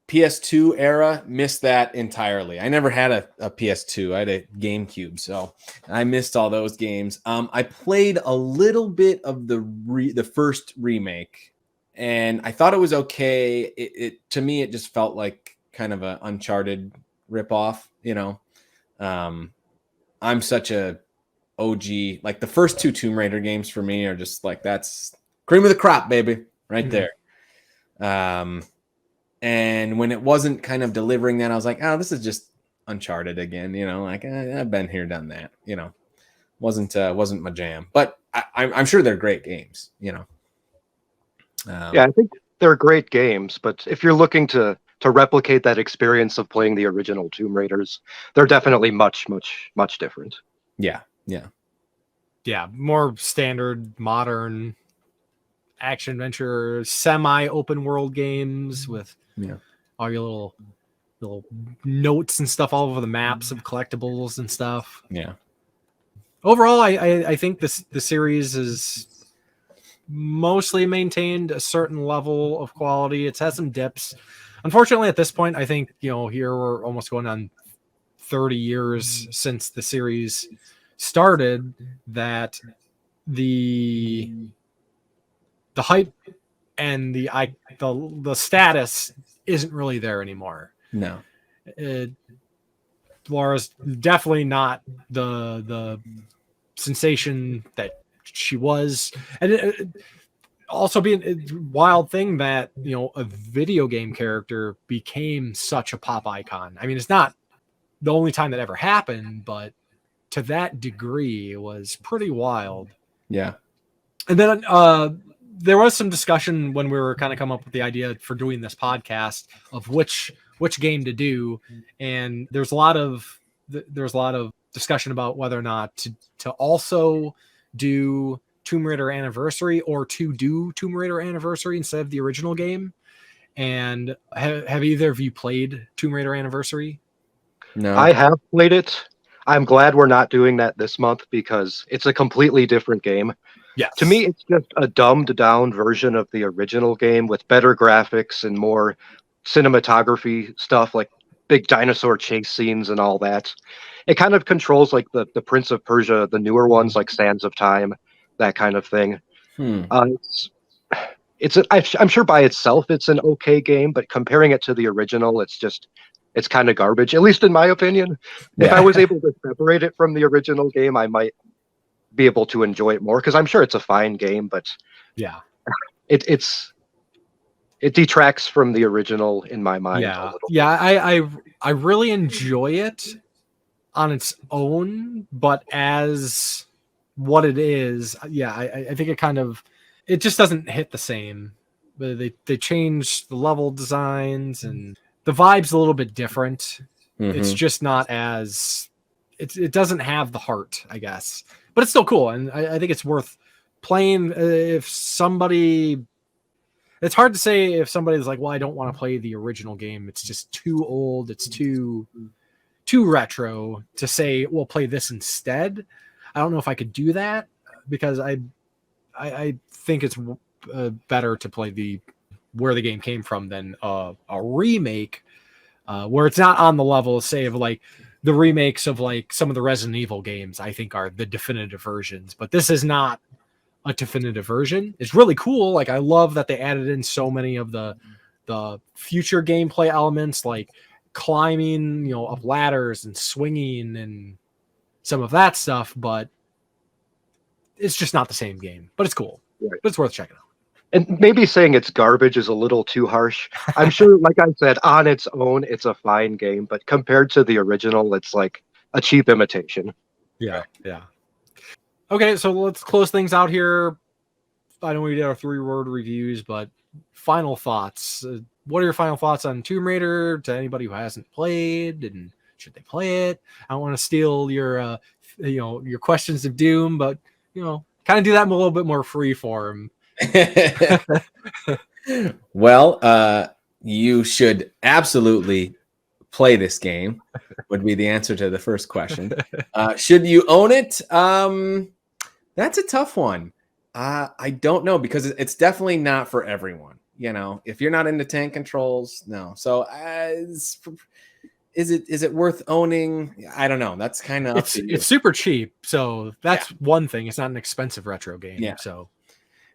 PS2 era, missed that entirely. I never had a PS2. I had a GameCube, so I missed all those games. I played a little bit of the first remake, and I thought it was okay. It to me, it just felt like kind of an Uncharted ripoff. I'm such a OG. Like the first two Tomb Raider games for me are just like, that's cream of the crop, baby, right there. And when it wasn't kind of delivering that, I was like, oh, this is just Uncharted again. Like I've been here, done that. Wasn't my jam, but I'm sure they're great games. Yeah, I think they're great games, but if you're looking to replicate that experience of playing the original Tomb Raiders, they're definitely much, much, much different. Yeah. More standard, modern action adventure, semi open world games with all your little notes and stuff all over the maps of collectibles and stuff. Yeah. Overall, I think the series is mostly maintained a certain level of quality. It's had some dips. Unfortunately, at this point, I think, here we're almost going on 30 years since the series started, that the hype and the status isn't really there anymore. No. Lara's definitely not the sensation that she was, and it also being a wild thing that a video game character became such a pop icon. I mean, it's not the only time that ever happened, but to that degree, it was pretty wild. Yeah. And then there was some discussion when we were kind of coming up with the idea for doing this podcast of which game to do, and there's a lot of discussion about whether or not to also do Tomb Raider Anniversary, or to do Tomb Raider Anniversary instead of the original game. And have either of you played Tomb Raider Anniversary? No. I have played it. I'm glad we're not doing that this month, because it's a completely different game. Yes. To me, it's just a dumbed down version of the original game with better graphics and more cinematography stuff, like big dinosaur chase scenes and all that. It kind of controls like the Prince of Persia, the newer ones like Sands of Time, that kind of thing. I'm sure by itself it's an okay game, but comparing it to the original, it's kind of garbage, at least in my opinion. Yeah. If I was able to separate it from the original game, I might be able to enjoy it more, because I'm sure it's a fine game, but yeah, it detracts from the original in my mind. Yeah, yeah, I really enjoy it on its own, but as what it is, yeah, I think it just doesn't hit the same. But they changed the level designs, and the vibe's a little bit different. It's just not as it doesn't have the heart, I guess. But it's still cool, and I think it's worth playing. If somebody, it's hard to say if somebody's like, well, I don't want to play the original game. It's just too old. It's too retro to say, well, play this instead. I don't know if I could do that, because I think it's better to play where the game came from than a remake, where it's not on the level, say, of like the remakes of like some of the Resident Evil games. I think are the definitive versions, but this is not a definitive version. It's really cool. Like, I love that they added in so many of the future gameplay elements, like climbing, up ladders and swinging and some of that stuff, but it's just not the same game. But it's cool. Right. But it's worth checking out. And maybe saying it's garbage is a little too harsh. I'm sure, like I said, on its own, it's a fine game, but compared to the original, it's like a cheap imitation. Yeah, yeah. Okay, so let's close things out here. I know we did our 3-word reviews, but final thoughts. What are your final thoughts on Tomb Raider to anybody who hasn't played, and should they play it? I don't want to steal your, your questions of doom, but kind of do that in a little bit more free form. Well, you should absolutely play this game, would be the answer to the first question. Should you own it? That's a tough one. I don't know, because it's definitely not for everyone. If you're not into tank controls, no. So is it worth owning? I don't know. That's kind of it's super cheap, so that's one thing. It's not an expensive retro game. Yeah. So,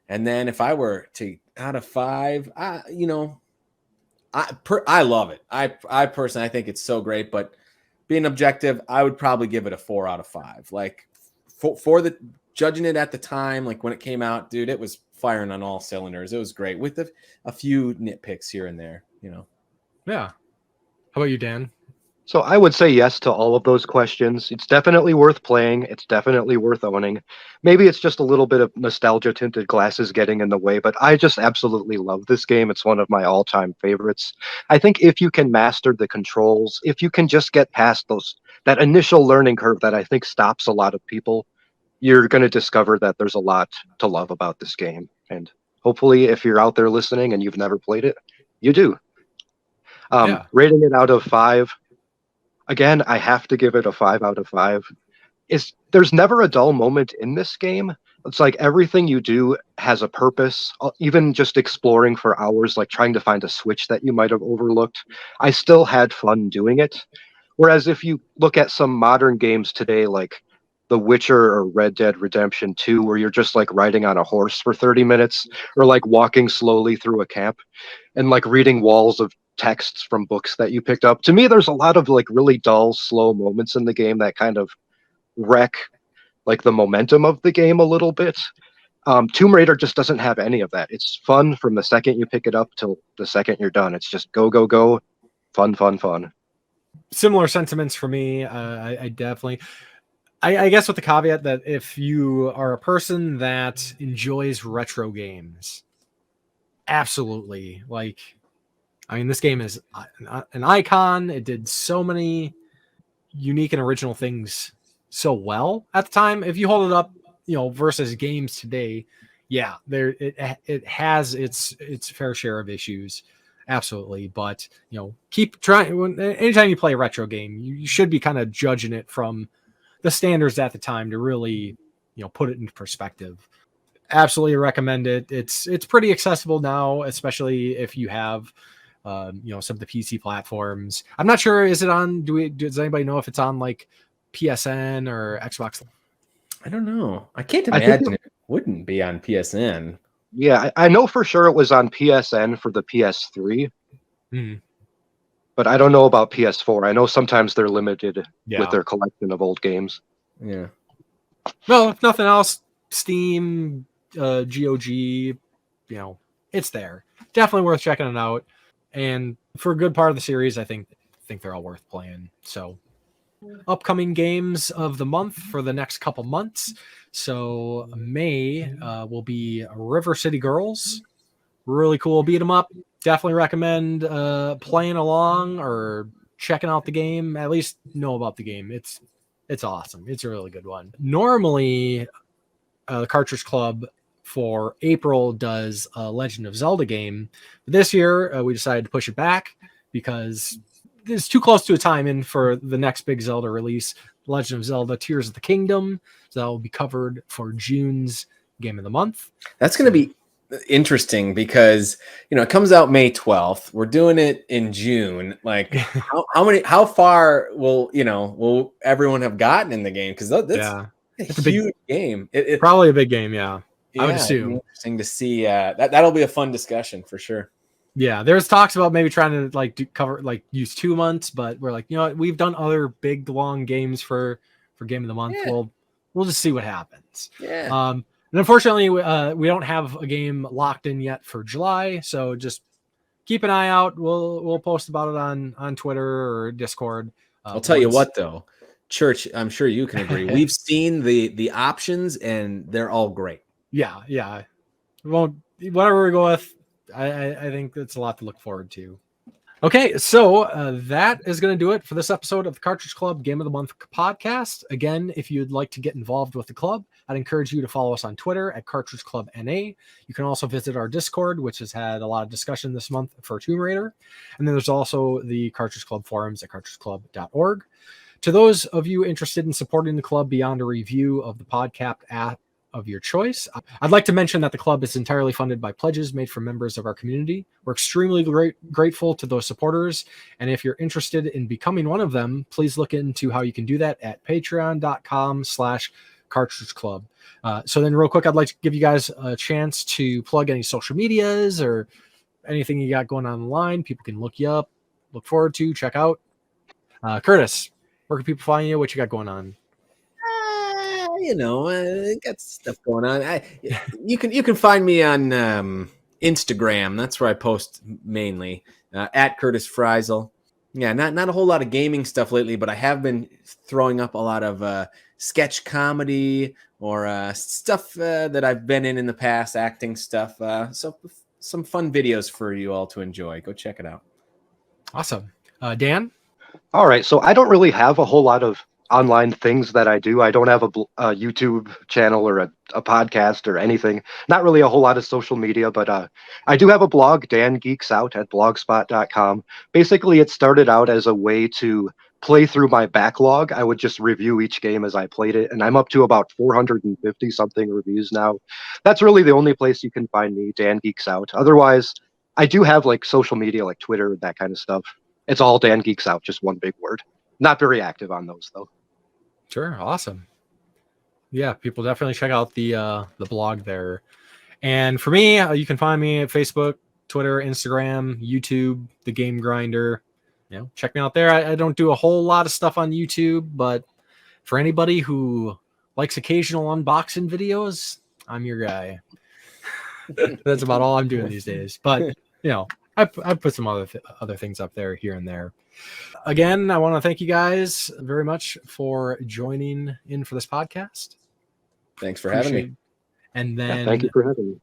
and then if I were to out of 5, I love it. I personally, I think it's so great, but being objective, I would probably give it a 4 out of 5. Like for the judging it at the time, like when it came out, dude, it was firing on all cylinders. It was great with a few nitpicks here and there, Yeah. How about you, Dan? So I would say yes to all of those questions. It's definitely worth playing. It's definitely worth owning. Maybe it's just a little bit of nostalgia tinted glasses getting in the way, but I just absolutely love this game. It's one of my all-time favorites. I think if you can master the controls, if you can just get past that initial learning curve that I think stops a lot of people, you're going to discover that there's a lot to love about this game. And hopefully, if you're out there listening and you've never played it, you do. Rating it out of 5. Again, I have to give it a 5 out of 5. There's never a dull moment in this game. It's like everything you do has a purpose. Even just exploring for hours, like trying to find a switch that you might have overlooked, I still had fun doing it. Whereas if you look at some modern games today, like The Witcher or Red Dead Redemption 2, where you're just like riding on a horse for 30 minutes, or like walking slowly through a camp and like reading walls of texts from books that you picked up. To me, there's a lot of like really dull, slow moments in the game that kind of wreck like the momentum of the game a little bit. Tomb Raider just doesn't have any of that. It's fun from the second you pick it up till the second you're done. It's just go, go, go. Fun, fun, fun. Similar sentiments for me. I definitely, I guess with the caveat that if you are a person that enjoys retro games, absolutely. This game is an icon. It did so many unique and original things so well at the time. If you hold it up, versus games today, it has its fair share of issues, absolutely. But keep trying. Anytime you play a retro game, you should be kind of judging it from the standards at the time to really put it into perspective. Absolutely recommend it. It's pretty accessible now, especially if you have some of the PC platforms. I'm not sure. Is it on? Does anybody know if it's on like PSN or Xbox? I don't know. I can't imagine it wouldn't be on PSN. Yeah, I know for sure it was on PSN for the PS3. But I don't know about PS4. I know sometimes they're limited with their collection of old games. Yeah. Well, if nothing else, Steam, GOG, it's there. Definitely worth checking it out. And for a good part of the series, I think they're all worth playing. So, upcoming games of the month for the next couple months. So May will be River City Girls. Really cool beat 'em up. Definitely recommend playing along or checking out the game. At least know about the game. It's awesome. It's a really good one. Normally, the Cartridge Club for April does a Legend of Zelda game. But this year, we decided to push it back because it's too close to a time in for the next big Zelda release, Legend of Zelda Tears of the Kingdom. So that will be covered for June's Game of the Month. That's going to be interesting because, it comes out May 12th. We're doing it in June. Like how far will everyone have gotten in the game? Because it's a huge game. Probably a big game. Yeah. I would assume. Interesting to see. That'll be a fun discussion for sure. Yeah, there's talks about maybe trying to use 2 months, but we're like, we've done other big long games for Game of the Month. Yeah. We'll just see what happens. Yeah. And unfortunately, we don't have a game locked in yet for July, so just keep an eye out. We'll post about it on Twitter or Discord. I'll tell you what though, Church, I'm sure you can agree. We've seen the options, and they're all great. Yeah. Well, whatever we go with, I think it's a lot to look forward to. Okay, so that is going to do it for this episode of the Cartridge Club Game of the Month podcast. Again, if you'd like to get involved with the club, I'd encourage you to follow us on Twitter at Cartridge Club NA. You can also visit our Discord, which has had a lot of discussion this month for Tomb Raider. And then there's also the Cartridge Club forums at cartridgeclub.org. To those of you interested in supporting the club beyond a review of the podcast app of your choice, I'd like to mention that the club is entirely funded by pledges made from members of our community. We're extremely grateful to those supporters, and if you're interested in becoming one of them, please look into how you can do that at patreon.com/Cartridge Club. So then real quick, I'd like to give you guys a chance to plug any social medias or anything you got going on online. People can look you up, look forward to, check out. Curtis, where can people find you? What you got going on? Got stuff going on. You can find me on Instagram. That's where I post mainly at Curtis Frisle. Yeah, not a whole lot of gaming stuff lately, but I have been throwing up a lot of sketch comedy or stuff that I've been in the past, acting stuff. So some fun videos for you all to enjoy. Go check it out. Awesome. Dan? All right, so I don't really have a whole lot of online things that I do. I don't have a YouTube channel or a podcast or anything. Not really a whole lot of social media, but I do have a blog, Dan Geeks Out, at blogspot.com. Basically, it started out as a way to play through my backlog. I would just review each game as I played it, and I'm up to about 450 something reviews now. That's really the only place you can find me, Dan Geeks Out. Otherwise, I do have like social media like Twitter, that kind of stuff. It's all Dan Geeks Out, just one big word. Not very active on those though. Sure, awesome. Yeah, people definitely check out the blog there. And for me, you can find me at Facebook, Twitter, Instagram, YouTube, The Game Grinder. Check me out there. I don't do a whole lot of stuff on YouTube, but for anybody who likes occasional unboxing videos, I'm your guy. That's about all I'm doing these days. But I put some other things up there here and there. Again, I want to thank you guys very much for joining in for this podcast. Thanks for having me. And then thank you for having me.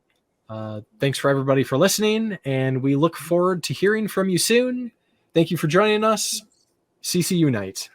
Thanks for everybody for listening, and we look forward to hearing from you soon. Thank you for joining us. CC Unite.